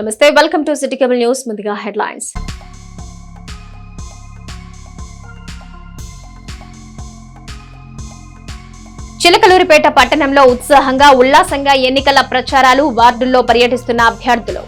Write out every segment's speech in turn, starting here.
నమస్తే, welcome to city cable news. ముందుగా headlines. Chilakaluripet పట్టణంలో ఉత్సాహంగా ఉల్లాసంగా ఎన్నికల ప్రచారాలు, వార్డుల్లో పర్యటిస్తున్న అభ్యర్థులు.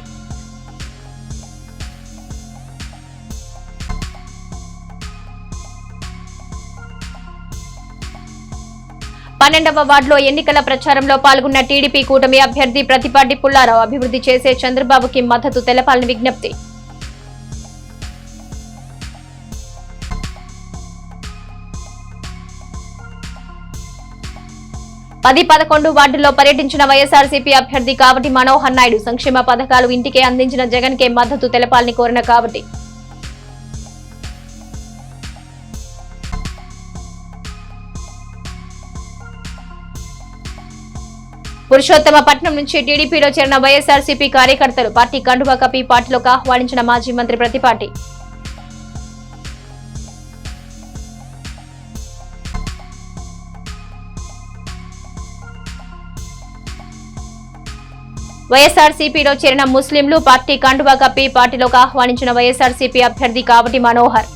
పన్నెండవ వార్డులో ఎన్నికల ప్రచారంలో పాల్గొన్న టీడీపీ కూటమి అభ్యర్థి ప్రతిపాటి పుల్లారావు అభివృద్ధి చేసే చంద్రబాబుకి మద్దతు తెలపాలని విజ్ఞప్తి. పది 11 వార్డుల్లో పర్యటించిన వైఎస్ఆర్సీపీ అభ్యర్థి కావటి మనోహర్ నాయుడు సంక్షేమ పథకాలు ఇంటికే అందించిన జగన్ కే మద్దతు తెలపాలని కోరిన కావటి. పురుషోత్తమపట్నం నుంచి టీడీపీలో చేరిన వైఎస్ఆర్సీపీ కార్యకర్తలు పార్టీ కండువా కప్పి పార్టీలోకి ఆహ్వానించిన మాజీ మంత్రి ప్రతిపాటి. వైఎస్ఆర్సీపీలో చేరిన ముస్లింలు పార్టీ కండువా కప్పి పార్టీలోకి ఆహ్వానించిన వైఎస్ఆర్సీపీ అభ్యర్థి కావటి మనోహర్.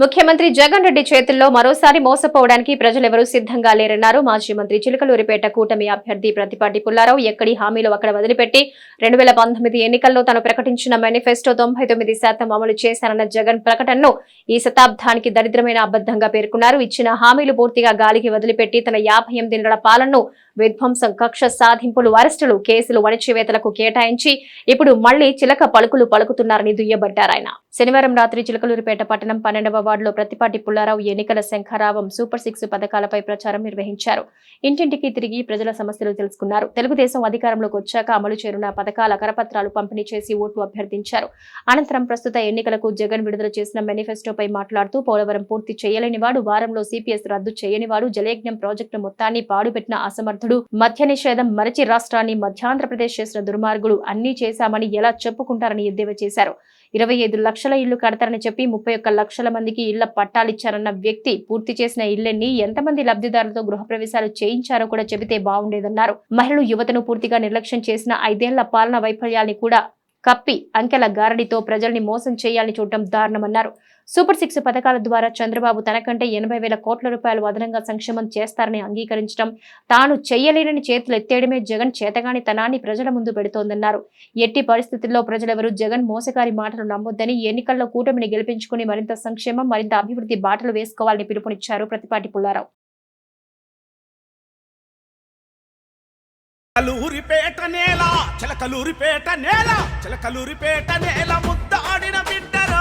ముఖ్యమంత్రి జగన్ రెడ్డి చేతుల్లో మరోసారి మోసపోవడానికి ప్రజలెవరూ సిద్ధంగా లేరన్నారు మాజీ మంత్రి. చిలకలూరిపేట కూటమి అభ్యర్థి ప్రతిపాటి పుల్లారావు ఎక్కడి హామీలు అక్కడ వదిలిపెట్టి 2019 ఎన్నికల్లో తాను ప్రకటించిన మేనిఫెస్టో 99% అమలు చేశారన్న జగన్ ప్రకటనను ఈ శతాబ్దానికి దరిద్రమైన అబద్ధంగా పేర్కొన్నారు. ఇచ్చిన హామీలు పూర్తిగా గాలికి వదిలిపెట్టి తన 58 నెలల పాలనను విధ్వంసం, కక్ష సాధింపులు, అరెస్టులు, కేసులు, అణచివేతలకు కేటాయించి ఇప్పుడు మళ్లీ చిలక పలుకులు పలుకుతున్నారని దుయ్యబట్టారాయన. శనివారం రాత్రి చిలకలూరిపేట పట్టణం 12వ వార్డులో ప్రతిపాటి పుల్లారావు ఎన్నికల శంఖారావం సూపర్ 6 పథకాలపై ప్రచారం నిర్వహించారు. ఇంటింటికి తిరిగి ప్రజల సమస్యలు తెలుసుకున్నారు. తెలుగుదేశం అధికారంలోకి వచ్చాక అమలు చేరున్న పథకాల కరపత్రాలు పంపిణీ చేసి ఓట్లు అభ్యర్థించారు. అనంతరం ప్రస్తుత ఎన్నికలకు జగన్ విడుదల చేసిన మేనిఫెస్టోపై మాట్లాడుతూ పోలవరం పూర్తి చేయలేనివాడు, వారంలో సిపిఎస్ రద్దు చేయనివాడు, జలయజ్ఞం ప్రాజెక్టు మొత్తాన్ని పాడుపెట్టిన అసమర్థుడు, మద్య నిషేధం మరచి రాష్ట్రాన్ని మధ్యాంధ్రప్రదేశ్ చేసిన దుర్మార్గుడు, అన్నీ చేశామని ఎలా చెప్పుకుంటారని ఎద్దేవా చేశారు. 25 లక్షల ఇళ్లు కడతారని చెప్పి 31 లక్షల మందికి ఇళ్ల పట్టాలిచ్చారన్న వ్యక్తి పూర్తి చేసిన ఇళ్లన్నీ, ఎంతమంది లబ్ధిదారులతో గృహప్రవేశాలు చేయించారో కూడా చెబితే బాగుండేదన్నారు. మహిళలు, యువతను పూర్తిగా నిర్లక్ష్యం చేసిన 5 ఏళ్ల పాలన వైఫల్యాన్ని కూడా కప్పి అంకెల గారడితో ప్రజల్ని మోసం చేయాలని చూడటం దారుణమన్నారు. సూపర్ 6 పథకాల ద్వారా చంద్రబాబు తనకంటే 80,000 కోట్ల రూపాయలు అదనంగా సంక్షేమం చేస్తారని అంగీకరించడం, తాను చెయ్యలేనని చేతులు ఎత్తేయడమే జగన్ చేతగాని తనాన్ని ప్రజల ముందు పెడుతోందన్నారు. ఎట్టి పరిస్థితుల్లో ప్రజలెవరూ జగన్ మోసగారి మాటలు నమ్మొద్దని, ఎన్నికల్లో కూటమిని గెలిపించుకుని మరింత సంక్షేమం, మరింత అభివృద్ధి బాటలు వేసుకోవాలని పిలుపునిచ్చారు ప్రతిపాటి పుల్లారావు. చిలకలూరిపేట నేల, చిలకలూరిపేట నేల, చిలకలూరిపేట నేల ముద్దాడిన బిడ్డరా,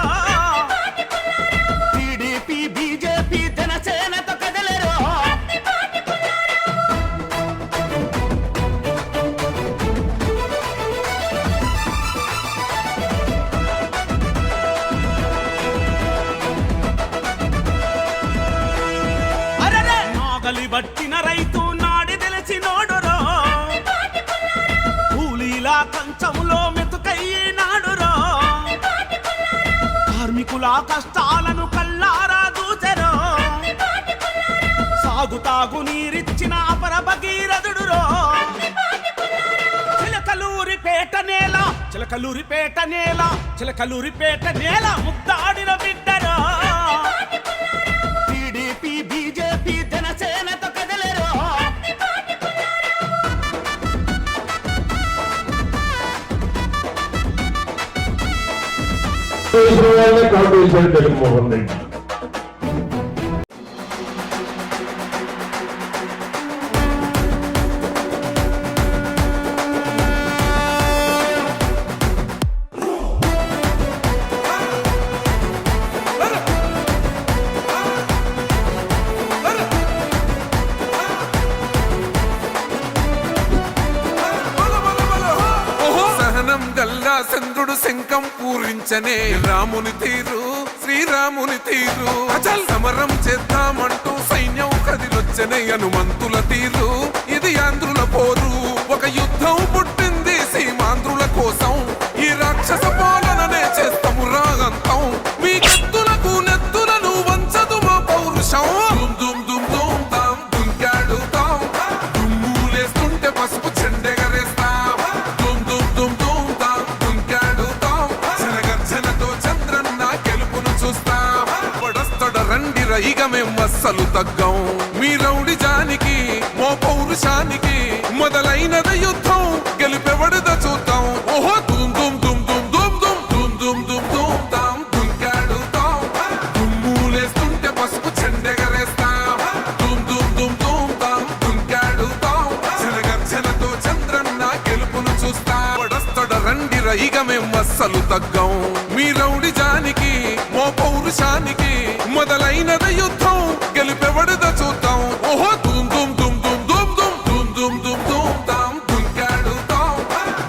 టీడీపీ బీజేపీ జనసేనతో కదలరా, అరరే నాగలి బట్టిన రైతు నాడి తెలిసినోడురా, కంచములో మెతుకయ్యినాడురో, కార్మికుల కష్టాలను కల్లారా దూచెరో, సాగుతాగు నీరిచ్చిన అపర భగీరథుడురో. చిలకలూరిపేట నేల, చిలకలూరిపేట నేల, చిలకలూరిపేట నేల ముద్దాడిన బిడ్డరో, టీడీపీ బీజేపీ జనసేనతో కదలరో. జగన్మోహన్ రెడ్డి చంద్రుడు శంఖం పూరించనే రాముని తీరు, శ్రీరాముని తీరు, అచల్ సమరం చేద్దామంటూ సైన్యం కదిలొచ్చనే హనుమంతుల తీరు. ఇది ఆంధ్రుల పోరు, ఒక యుద్ధం పుట్టింది సీమాంధ్రుల కోసం. ఈ రాక్షస పాలననే చేస్తాము రాగంతం, మీ కత్తులకు నెత్తులను వంచదు మా పౌరుషం. దుమ్ దుమ్ దుమ్ దుమ్ తాం దుంకాడుతాం, దుమ్ములేస్తుంటే పసు తగ్గం మీ రౌడిజానికి మో పౌరుషానికి మొదలైనది యుద్ధం గెలిపెవడద చూద్దాం ఓహో దుమ్ దుమ్ దుమ్ దుమ్ దుమ్ దుమ్ దుమ్ దుమ్ దుమ్ దుమ్ తాం దుంకాడుతాం దుమ్ములేస్తుంటే పసుపు చెండెగరేస్తాం దుమ్ దుమ్ దుమ్ దుమ్ తాం దుంకాడుతాం జనగర్జనతో చంద్రన్న గెలుపును చూస్తా వడస్తడ రండి రైగ మేం అస్సలు తగ్గం మీ రౌడిజానికి మో పౌరుషానికి మొదలైనది యుద్ధం గెలిపెవడద చూద్దాం ఓహో దుమ్ దుమ్ దుమ్ దుమ్ దుమ్ దుమ్ దుమ్ దుమ్ దుమ్ దుమ్ తాం దుంకాడుతాం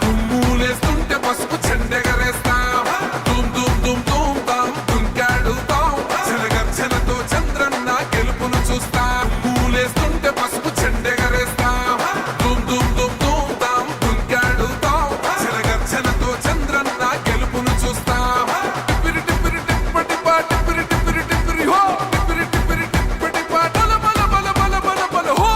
దుమ్ములేస్తుంటే పసుపు చెండెగరేస్తాం దుమ్ దుమ్ దుమ్ దుమ్ తాం దుంకాడుతాం జనగర్జనతో చంద్రన్న గెలుపును చూస్తాం దుమ్ములేస్తుంటే పసుపు చెండెగరేస్తాం దుమ్ దుమ్ దుమ్ దుమ్ తాం దుంకాడుతాం జనగర్జనతో చంద్రన్న గెలుపును చూస్తాం టిప్పిరి టిప్పిరి టిప్పటి పా టిప్పిరి టిప్పిరి టిప్పిరి హో టిప్పిరి టిప్పిరి టిప్పటి పా బల బల బల బల బల బల హో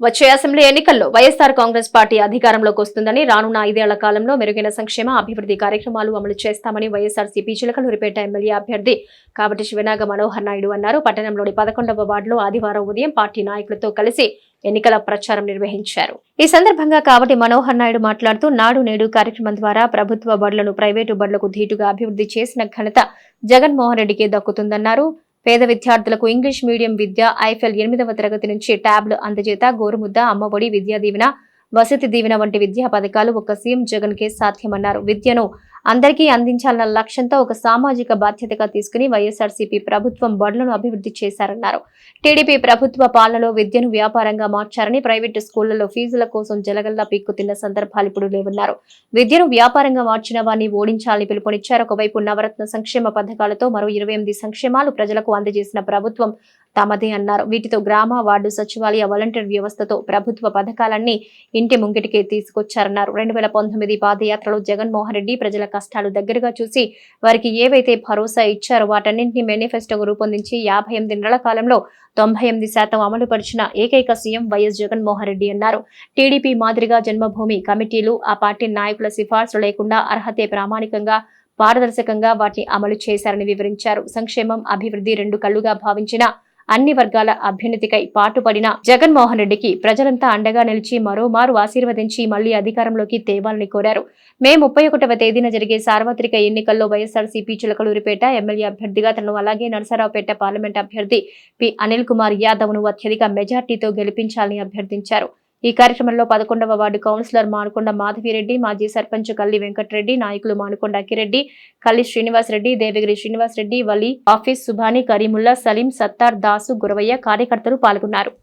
వచ్చే అసెంబ్లీ ఎన్నికల్లో వైఎస్ఆర్ కాంగ్రెస్ పార్టీ అధికారంలోకి వస్తుందని రానున్న 5 ఏళ్ల కాలంలో మెరుగైన సంక్షేమ అభివృద్ధి కార్యక్రమాలు అమలు చేస్తామని వైఎస్ఆర్సీపీ చిలకలూరిపేట ఎమ్మెల్యే అభ్యర్థి కాబట్టి శివనాగ మనోహర్ నాయుడు అన్నారు. పట్టణంలోని 11వ వార్డులో ఆదివారం ఉదయం పార్టీ నాయకులతో కలిసి ఎన్నికల ప్రచారం నిర్వహించారు. ఈ సందర్భంగా కాబట్టి మనోహర్ నాయుడు మాట్లాడుతూ నాడు నేడు కార్యక్రమం ద్వారా ప్రభుత్వ బడులను ప్రైవేటు బడులకు ధీటుగా అభివృద్ధి చేసిన ఘనత జగన్మోహన్ రెడ్డికి దక్కుతుందన్నారు. పేద విద్యార్థులకు ఇంగ్లీష్ మీడియం విద్య, ఐఫెల్ 8వ తరగతి నుంచి ట్యాబ్లు అందజేత, గోరుముద్ద, అమ్మఒడి, విద్యా దీవెన, వసతి దీవెన వంటి విద్యా పథకాలు ఒక్క సీఎం జగన్ కే సాధ్యమన్నారు. విద్యను అందరికీ అందించాలన్న లక్ష్యంతో ఒక సామాజిక బాధ్యతగా తీసుకుని వైఎస్ఆర్సీపీ ప్రభుత్వం బడులను అభివృద్ధి చేశారన్నారు. టీడీపీ ప్రభుత్వ పాలనలో విద్యను వ్యాపారంగా మార్చారని, ప్రైవేటు స్కూళ్లలో ఫీజుల కోసం జలగల్లా పీక్కుతిన్న సందర్భాలు ఇప్పుడు లేవన్నారు. విద్యను వ్యాపారంగా మార్చిన వారిని ఓడించాలని పిలుపునిచ్చారు. ఒకవైపు నవరత్న సంక్షేమ పథకాలతో మరో 28 సంక్షేమాలు ప్రజలకు అందజేసిన ప్రభుత్వం తమదే అన్నారు. వీటితో గ్రామ, వార్డు సచివాలయ, వాలంటీర్ వ్యవస్థతో ప్రభుత్వ పథకాలన్నీ ఇంటి ముంగిటికే తీసుకొచ్చారన్నారు. 2019 పాదయాత్రలో జగన్మోహన్ రెడ్డి ప్రజల కష్టాలు దగ్గరగా చూసి వారికి ఏవైతే భరోసా ఇచ్చారో వాటన్నింటినీ మేనిఫెస్టోగా రూపొందించి 58 నెలల కాలంలో 98% అమలు పరిచిన ఏకైక సీఎం వైఎస్ జగన్మోహన్ రెడ్డి అన్నారు. టీడీపీ మాదిరిగా జన్మభూమి కమిటీలు, ఆ పార్టీ నాయకుల సిఫార్సు లేకుండా అర్హతే ప్రామాణికంగా, పారదర్శకంగా వాటిని అమలు చేశారని వివరించారు. సంక్షేమం, అభివృద్ధి రెండు కళ్లుగా భావించిన అన్ని వర్గాల అభ్యున్నతికై పాటుపడిన జగన్మోహన్ రెడ్డికి ప్రజలంతా అండగా నిలిచి మరోమారు ఆశీర్వదించి మళ్లీ అధికారంలోకి తేవాలని కోరారు. మే 31వ తేదీన జరిగే సార్వత్రిక ఎన్నికల్లో వైఎస్ఆర్సీపీ చిలకలూరిపేట ఎమ్మెల్యే అభ్యర్థిగా తనను, అలాగే నరసరావుపేట పార్లమెంట్ అభ్యర్థి పి అనిల్ కుమార్ యాదవ్ ను అత్యధిక మెజార్టీతో గెలిపించాలని అభ్యర్థించారు. ఈ కార్యక్రమంలో 11వ వార్డు కౌన్సిలర్ మానుకొండ మాధవిరెడ్డి, మాజీ సర్పంచ్ కల్లి వెంకటరెడ్డి, నాయకులు మానుకొండ అక్కిరెడ్డి, కల్లి శ్రీనివాసరెడ్డి, దేవగిరి శ్రీనివాసరెడ్డి, వలి, ఆఫీస్ సుభాని, కరీముల్లా, సలీం, సత్తార్, దాసు, గురవయ్య కార్యకర్తలు పాల్గొన్నారు.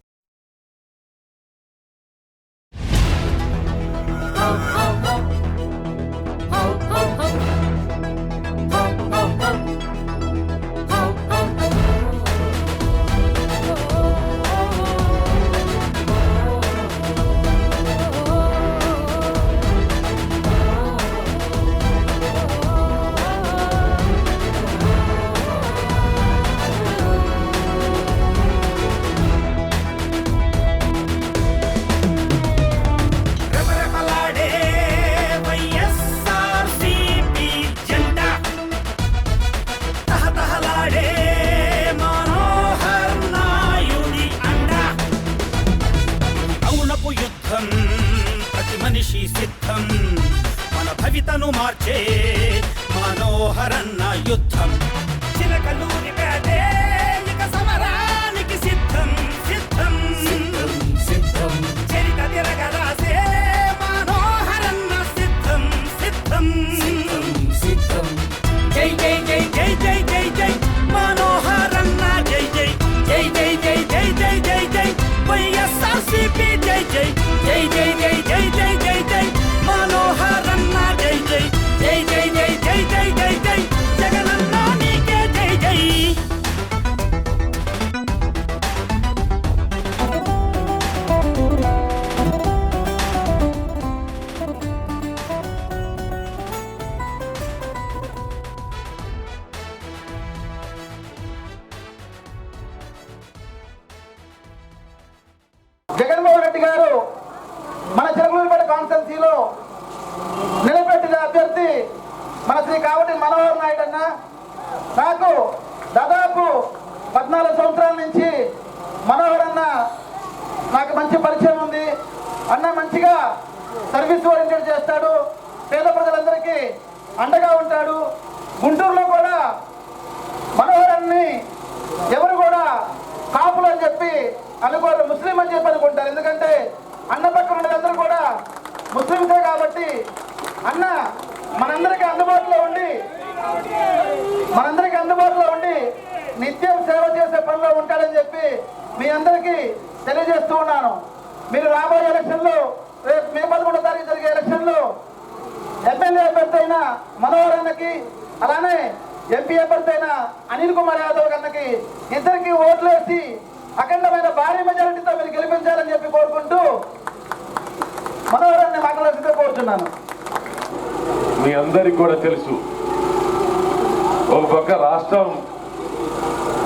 రెపరెపలాడే వైఎస్ఆర్సీపీ జెండా, తహతహలాడే మనోహర్ నాయుడి అండ. అవునపు యుద్ధం, ప్రతి మనిషి సిద్ధం, మన భవితను మార్చే మనోహరన్న యుద్ధం. చిలకలూరిపేటే ఇక సమరానికి సిద్ధం సిద్ధం సిద్ధం. చరిత తిరగరాసే మనోహరన్న సిద్ధం సిద్ధం సిద్ధం. జై జై జై జై జై జై జై మనోహరన్న జై జై జై జై జై జై జై జై జై వైఎస్ఆర్సీపీ జై జై జై జై జై జై జై జై జై మనోహరన్న జై జై జై జై జై జై జై జై జై జగనన్న నీకే జై జై. జగన్ మన చిలకలూరిపేట కాన్స్టిట్యున్సీలో నిలబెట్టిన అభ్యర్థి మన శ్రీ కావటి మనోహర్ నాయుడు అన్న. నాకు దాదాపు 14 సంవత్సరాల నుంచి మనోహర్ అన్న నాకు మంచి పరిచయం ఉంది. అన్న మంచిగా సర్వీస్ ఓరియంటెడ్ చేస్తాడు, పేద ప్రజలందరికీ అండగా ఉంటాడు. గుంటూరులో కూడా మనోహర్ అన్ని ఎవరు కూడా కాపులు అని చెప్పి అనుకోరు, ముస్లిం అని చెప్పి అనుకుంటారు. ఎందుకంటే అన్న పక్కన ఉన్నదందరూ కూడా ముస్లింసే కాబట్టి అన్న మనందరికీ అందుబాటులో ఉండి నిత్యం సేవ చేసే పనిలో ఉంటాడని చెప్పి మీ అందరికీ తెలియజేస్తూ ఉన్నాను. మీరు రాబోయే ఎలక్షన్లో, రేపు మే 11వ తారీఖు జరిగే ఎలక్షన్లో ఎమ్మెల్యే అభ్యర్థి అయిన మనోహర్ అన్నకి, అలానే ఎంపీ అభ్యర్థి అయిన అనిల్ కుమార్ యాదవ్ అన్నకి ఇద్దరికి ఓట్లేసి అఖండమైన భారీ మెజారిటీతో మీరు గెలిపించాలని చెప్పి కోరుకుంటూ మనోహర్ అన్న మాట్లాడుతూ కోరుతున్నాను. మీ అందరికి కూడా తెలుసు, ఒక పక్క రాష్ట్రం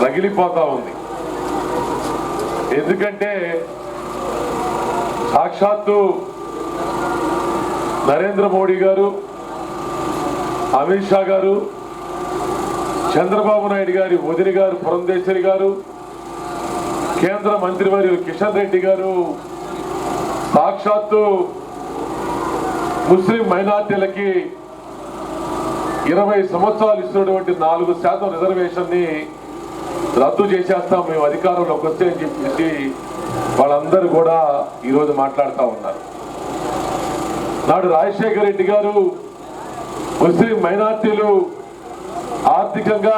రగిలిపోతా ఉంది. ఎందుకంటే సాక్షాత్తు నరేంద్ర మోడీ గారు, అమిత్ షా గారు, చంద్రబాబు నాయుడు గారి వదిన గారు పురంధేశ్వరి గారు, కేంద్ర మంత్రివర్యులు కిషన్ రెడ్డి గారు సాక్షాత్తు ముస్లిం మైనార్టీలకి 20 సంవత్సరాలు ఇస్తున్నటువంటి 4% రిజర్వేషన్ ని రద్దు చేసేస్తాం మేము అధికారంలోకి వస్తే అని చెప్పేసి వాళ్ళందరూ కూడా ఈరోజు మాట్లాడుతూ ఉన్నారు. నాడు రాజశేఖర రెడ్డి గారు ముస్లిం మైనార్టీలు ఆర్థికంగా,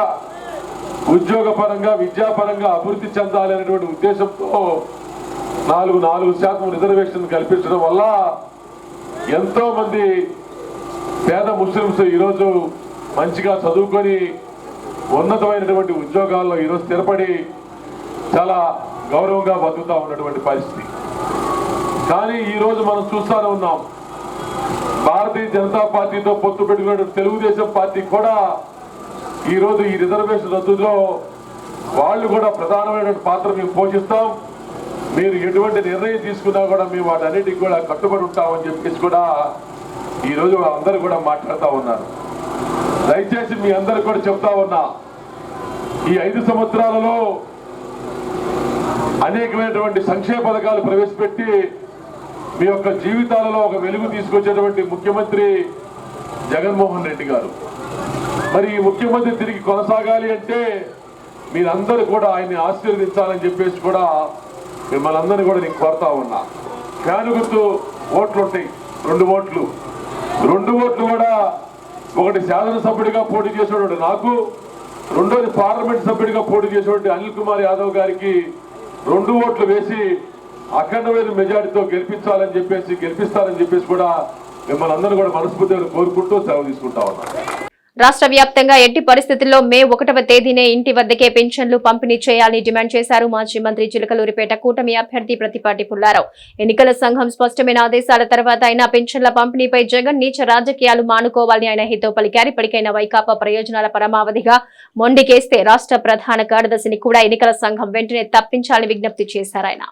ఉద్యోగపరంగా, విద్యాపరంగా అభివృద్ధి చెందాలి అనేటువంటి ఉద్దేశంతో 4% రిజర్వేషన్ కల్పించడం వల్ల ఎంతో మంది పేద ముస్లింస్ ఈరోజు మంచిగా చదువుకొని ఉన్నతమైనటువంటి ఉద్యోగాల్లో ఈరోజు స్థిరపడి చాలా గౌరవంగా బతుకుతా ఉన్నటువంటి పరిస్థితి. కానీ ఈరోజు మనం చూస్తూనే ఉన్నాం, భారతీయ జనతా పార్టీతో పొత్తు పెట్టుకున్నటువంటి తెలుగుదేశం పార్టీ కూడా ఈరోజు ఈ రిజర్వేషన్ రద్దులో వాళ్ళు కూడా ప్రధానమైనటువంటి పాత్ర మేము పోషిస్తాం, మీరు ఎటువంటి నిర్ణయం తీసుకున్నా కూడా మేము వాటన్నిటికి కూడా కట్టుబడి ఉంటామని చెప్పేసి కూడా ఈరోజు అందరూ కూడా మాట్లాడుతూ ఉన్నారు. దయచేసి మీ అందరికి కూడా చెప్తా ఉన్నా, ఈ 5 సంవత్సరాలలో అనేకమైనటువంటి సంక్షేమ పథకాలు ప్రవేశపెట్టి మీ యొక్క జీవితాలలో ఒక వెలుగు తీసుకొచ్చేటువంటి ముఖ్యమంత్రి జగన్మోహన్ రెడ్డి గారు. మరి ఈ ముఖ్యమంత్రి తిరిగి కొనసాగాలి అంటే మీరందరూ కూడా ఆయన్ని ఆశీర్వదించాలని చెప్పేసి కూడా మిమ్మల్ని అందరినీ కూడా నేను కోరుతా ఉన్నా. ఫ్యాను గుర్తు ఓట్లు ఉంటాయి, 2 ఓట్లు. 2 ఓట్లు కూడా ఒకటి శాసనసభ్యుడిగా పోటీ చేసేవాడు నాకు, రెండోది పార్లమెంట్ సభ్యుడిగా పోటీ చేసేవాడు అనిల్ కుమార్ యాదవ్ గారికి 2 ఓట్లు వేసి అఖండమైన మెజారిటీతో గెలిపిస్తారని చెప్పేసి కూడా మిమ్మల్ని అందరూ కూడా మనస్ఫూర్తిగా కోరుకుంటూ సెలవు తీసుకుంటా ఉన్నాను. రాష్ట్ర వ్యాప్తంగా ఎట్టి పరిస్థితుల్లో మే 1వ తేదీనే ఇంటి వద్దకే పెన్షన్లు పంపిణీ చేయాలని డిమాండ్ చేశారు మాజీ మంత్రి చిలకలూరిపేట కూటమి అభ్యర్థి ప్రతిపాటి పుల్లారావు. ఎన్నికల సంఘం స్పష్టమైన ఆదేశాల తర్వాత అయినా పెన్షన్ల పంపిణీపై జగన్ నీచ రాజకీయాలు మానుకోవాలని ఆయన హితో పలికారు. ఇప్పటికైనా వైకాపా ప్రయోజనాల పరమావధిగా మొండికేస్తే రాష్ట్ర ప్రధాన కార్యదర్శిని కూడా ఎన్నికల సంఘం వెంటనే తప్పించాలని విజ్ఞప్తి చేశారు ఆయన.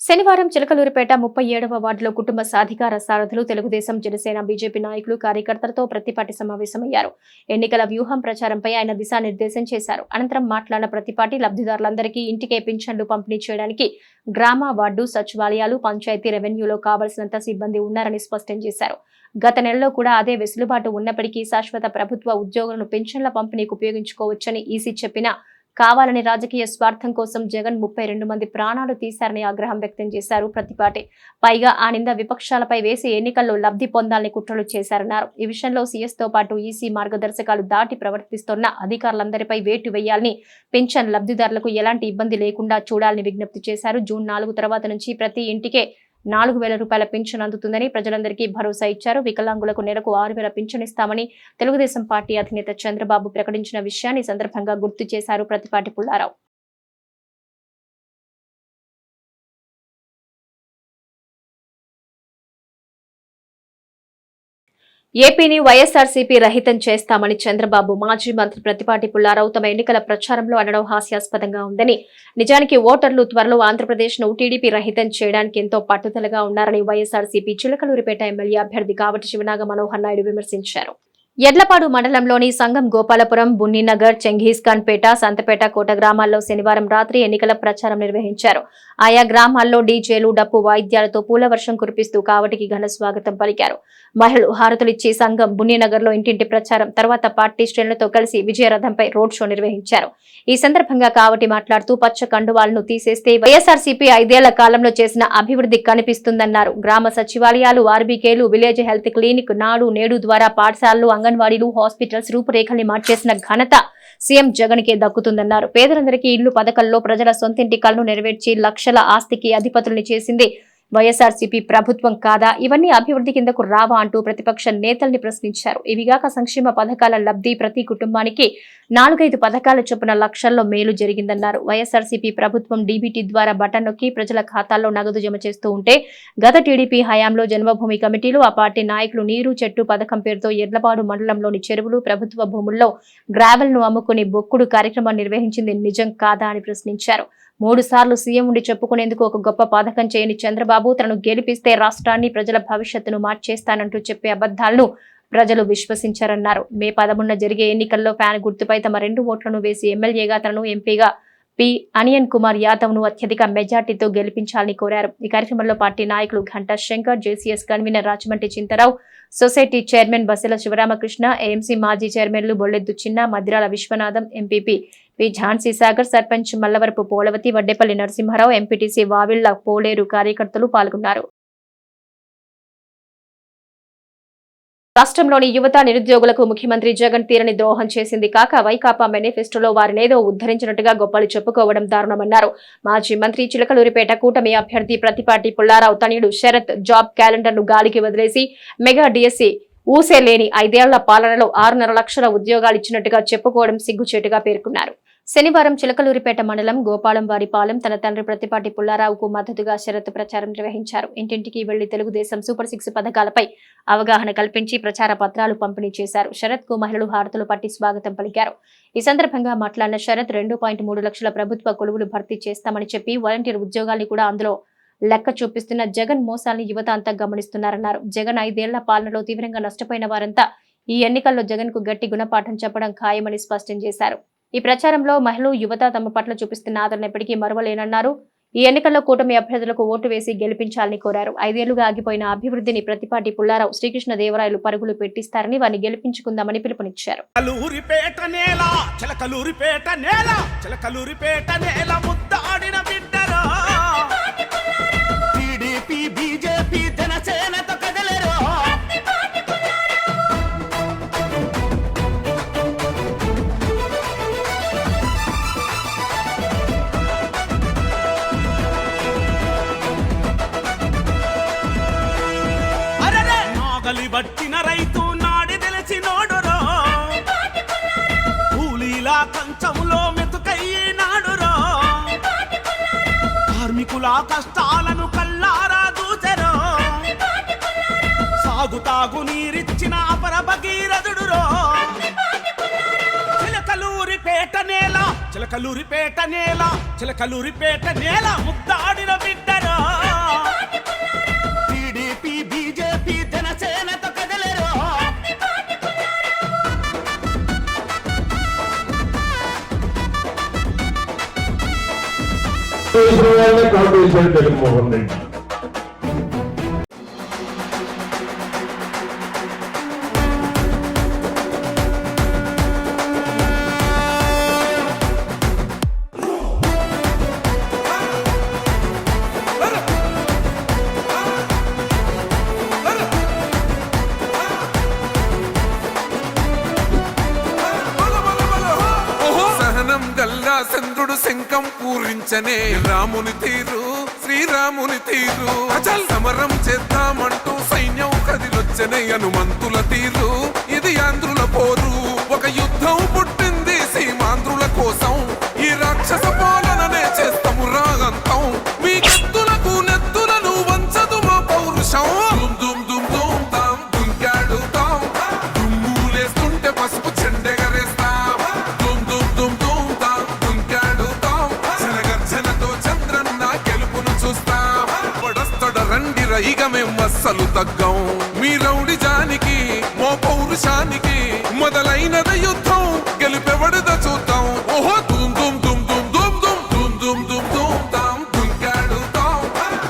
శనివారం చిలకలూరిపేట 37వ వార్డులో కుటుంబ సాధికార సారథులు, తెలుగుదేశం, జనసేన, బీజేపీ నాయకులు, కార్యకర్తలతో ప్రతిపాటి సమావేశమయ్యారు. ఎన్నికల వ్యూహం ప్రచారంపై ఆయన దిశానిర్దేశం చేశారు. అనంతరం మాట్లాడిన ప్రతిపాటి లబ్ధిదారులందరికీ ఇంటికే పింఛన్లు పంపిణీ చేయడానికి గ్రామ, వార్డు సచివాలయాలు, పంచాయతీ, రెవెన్యూలో కావలసినంత సిబ్బంది ఉన్నారని స్పష్టం చేశారు. గత నెలలో కూడా అదే వెసులుబాటు ఉన్నప్పటికీ శాశ్వత ప్రభుత్వ ఉద్యోగులను పెన్షన్ల పంపిణీకి ఉపయోగించుకోవచ్చని ఈసీ చెప్పినా కావాలని రాజకీయ స్వార్థం కోసం జగన్ 32 మంది ప్రాణాలు తీశారని ఆగ్రహం వ్యక్తం చేశారు ప్రతిపాటి. పైగా ఆ నింద విపక్షాలపై వేసి ఎన్నికల్లో లబ్ధి పొందాలని కుట్రలు చేశారన్నారు. ఈ విషయంలో సీఎస్ తో పాటు ఈసీ మార్గదర్శకాలు దాటి ప్రవర్తిస్తున్న అధికారులందరిపై వేటు వేయాలని, పెన్షన్ లబ్ధిదారులకు ఎలాంటి ఇబ్బంది లేకుండా చూడాలని విజ్ఞప్తి చేశారు. జూన్ 4 తర్వాత నుంచి ప్రతి ఇంటికే 4,000 రూపాయల పింఛన్ అందుతుందని ప్రజలందరికీ భరోసా ఇచ్చారు. వికలాంగులకు నెలకు 6,000 పింఛన్ ఇస్తామని తెలుగుదేశం పార్టీ అధినేత చంద్రబాబు ప్రకటించిన విషయాన్ని సందర్భంగా గుర్తు చేశారు ప్రతిపాటి పుల్లారావు. ఏపీని వైఎస్ఆర్సీపీ రహితం చేస్తామని చంద్రబాబు మాజీ మంత్రి ప్రతిపాటి పుల్లారావు తమ ఎన్నికల ప్రచారంలో అనడం హాస్యాస్పదంగా ఉందని, నిజానికి ఓటర్లు త్వరలో ఆంధ్రప్రదేశ్ను టీడీపీ రహితం చేయడానికి ఎంతో పట్టుదలగా ఉన్నారని వైఎస్ఆర్సీపీ చిలకలూరిపేట ఎమ్మెల్యే అభ్యర్థి కావటి శివనాగ మనోహర్ నాయుడు విమర్శించారు. ఎడ్లపాడు మండలంలోని సంగం గోపాలపురం, బున్నీనగర్, చెంఘీస్ఖాన్ పేట, సంతపేట, కోట గ్రామాల్లో శనివారం రాత్రి ఎన్నికల ప్రచారం నిర్వహించారు. ఆయా గ్రామాల్లో డీజేలు, డప్పు వాయిద్యాలతో పూలవర్షం కురిపిస్తూ కావటికి ఘన స్వాగతం పలికారు. మహిళలు హారతులిచ్చి సంగం, బున్నీనగర్లో ఇంటింటి ప్రచారం, తర్వాత పార్టీ శ్రేణులతో కలిసి విజయరథంపై రోడ్ షో నిర్వహించారు. ఈ సందర్భంగా కావటి మాట్లాడుతూ పచ్చ కండువాలను తీసేస్తే వైఎస్ఆర్సీపీ 5 ఏళ్ల కాలంలో చేసిన అభివృద్ధి కనిపిస్తుందన్నారు. గ్రామ సచివాలయాలు, ఆర్బీకేలు, విలేజ్ హెల్త్ క్లినిక్, నాడు నేడు ద్వారా పాఠశాలలు, అంగన్వాడీలు, హాస్పిటల్స్ రూపురేఖల్ని మార్చేసిన ఘనత సీఎం జగన్ కే దక్కుతుందన్నారు. పేదలందరికీ ఇళ్లు పథకంలో ప్రజల సొంతింటి కలను నెరవేర్చి లక్షల ఆస్తికి అధిపతుల్ని చేసింది వైఎస్ఆర్సీపీ ప్రభుత్వం కాదా? ఇవన్నీ అభివృద్ధి కిందకు రావా అంటూ ప్రతిపక్ష నేతల్ని ప్రశ్నించారు. ఇవిగాక సంక్షేమ పథకాల లబ్ధి ప్రతి కుటుంబానికి 4-5 పథకాల చొప్పున లక్షల్లో మేలు జరిగిందన్నారు. వైఎస్ఆర్సీపీ ప్రభుత్వం డీబీటీ ద్వారా బటన్ నొక్కి ప్రజల ఖాతాల్లో నగదు జమ చేస్తూ ఉంటే గత టీడీపీ హయాంలో జన్మభూమి కమిటీలు, ఆ పార్టీ నాయకులు నీరు చెట్టు పథకం పేరుతో ఎడ్లపాడు మండలంలోని చెరువులు, ప్రభుత్వ భూముల్లో గ్రావెల్ ను అమ్ముకుని బొక్కుడు కార్యక్రమం నిర్వహించింది నిజం కాదా అని ప్రశ్నించారు. 3 సార్లు సీఎం ఉండి చెప్పుకునేందుకు ఒక గొప్ప పథకం చేయని చంద్రబాబు తనను గెలిపిస్తే రాష్ట్రాన్ని, ప్రజల భవిష్యత్తును మార్చేస్తానంటూ చెప్పే అబద్ధాలను ప్రజలు విశ్వసించారన్నారు. మే 11న జరిగే ఎన్నికల్లో ఫ్యాన్ గుర్తుపై తమ 2 ఓట్లను వేసి ఎమ్మెల్యేగా తనను, ఎంపీగా పి అనియన్ కుమార్ యాదవ్ ను అత్యధిక మెజార్టీతో గెలిపించాలని కోరారు. ఈ కార్యక్రమంలో పార్టీ నాయకులు Ghanta Shankar, JCS convener Rajamanti Chintarao, society chairman Basela Sivaramakrishna, AMC మాజీ చైర్మన్లు Bolleddu Chinna, Madrala Viswanatham, MPP P Jhansi Sagar, sarpanch Mallavarapu Polavathi, Vaddepalli Narasimharao, MPTC Vavilla Poleru కార్యకర్తలు పాల్గొన్నారు. రాష్ట్రంలోని యువత, నిరుద్యోగులకు ముఖ్యమంత్రి జగన్ తీరని ద్రోహం చేసింది కాక వైకాపా మేనిఫెస్టోలో వారినేదో ఉద్ధరించినట్టుగా గొప్పలు చెప్పుకోవడం దారుణమన్నారు. మాజీ మంత్రి చిలకలూరిపేట కూటమి అభ్యర్థి ప్రతిపాటి పుల్లారావు తనయుడు శరత్ జాబ్ క్యాలెండర్ ను గాలికి వదిలేసి మెగా డిఎస్సీ ఊసే లేని 5 ఏళ్ల పాలనలో 6.5 లక్షల ఉద్యోగాలు ఇచ్చినట్టుగా చెప్పుకోవడం సిగ్గుచేటుగా పేర్కొన్నారు. శనివారం చిలకలూరిపేట మండలం గోపాలంవారిపాలెం తన తండ్రి ప్రతిపాటి పుల్లారావుకు మద్దతుగా శరత్ ప్రచారం నిర్వహించారు. ఇంటింటికి వెళ్లి తెలుగుదేశం సూపర్ 6 పథకాలపై అవగాహన కల్పించి ప్రచార పత్రాలు పంపిణీ చేశారు. శరత్ కు మహిళలు హారతులు పట్టి స్వాగతం పలికారు. ఈ సందర్భంగా మాట్లాడిన శరత్ 2.3 లక్షల ప్రభుత్వ కొలువులు భర్తీ చేస్తామని చెప్పి వాలంటీర్ ఉద్యోగాల్ని కూడా అందులో లెక్క చూపిస్తున్న జగన్ మోసాల్ని యువత అంతా గమనిస్తున్నారన్నారు. జగన్ 5 ఏళ్ల పాలనలో తీవ్రంగా నష్టపోయిన వారంతా ఈ ఎన్నికల్లో జగన్ కు గట్టి గుణపాఠం చెప్పడం ఖాయమని స్పష్టం చేశారు. ఈ ప్రచారంలో మహిళలు, యువత తమ పట్ల చూపిస్తున్న ఆదరణ ఎప్పటికీ మరువలేనన్నారు. ఈ ఎన్నికల్లో కూటమి అభ్యర్థులకు ఓటు వేసి గెలిపించాలని కోరారు. 5 ఏళ్లుగా ఆగిపోయిన అభివృద్ధిని ప్రతిపాటి పుల్లారావు, శ్రీకృష్ణదేవరాయలు పరుగులు పెట్టిస్తారని వారిని గెలిపించుకుందామని పిలుపునిచ్చారు. బట్టిన రైతు నాడి తెలిసి నోడురో, కూలీలా కంచములో మెతుకయ్యి నాడురో, కార్మికుల కష్టాలను కల్లారా దూచెరో, సాగుతాగు నీరిచ్చిన అపర భగీరథుడురో. చిలకలూరిపేట నేల, చిలకలూరిపేట నేల, చిలకలూరిపేట నేల ముద్దాడిన బిడ్డరో. టీడీపీ, బీజేపీ, జనసేనతో కదలరో. జగన్మోహన్ రెడ్డి చంద్రుడు శంఖం పూరించనే రాముని తీరు, శ్రీరాముని తీరు. అచల్ సమరం చేద్దామంటూ సైన్యం కదిలొచ్చనే హనుమంతుల తీరు. ఇది ఆంధ్రుల పోరు, ఒక యుద్ధం పుట్టింది సీమాంధ్రుల కోసం. ఈ రాక్షస పాలననే చేస్తాము రాగంతం. మీ కత్తులకు నెత్తులను వంచదు మా పౌరుషం. దుమ్ దుమ్ దుమ్ దుమ్ తాం దుంకాడుతాం. ఇక మేం అస్సలు తగ్గం మీ రౌడి జానికి మో పౌరుషానికి మొదలైనద యుద్ధం గెలిపెవడద చూద్దాం ఓహో దుమ్ దుమ్ దుమ్ దుమ్ దుమ్ దుమ్ దుమ్ దుమ్ దుమ్ దుమ్ తాం దుంకాడుతాం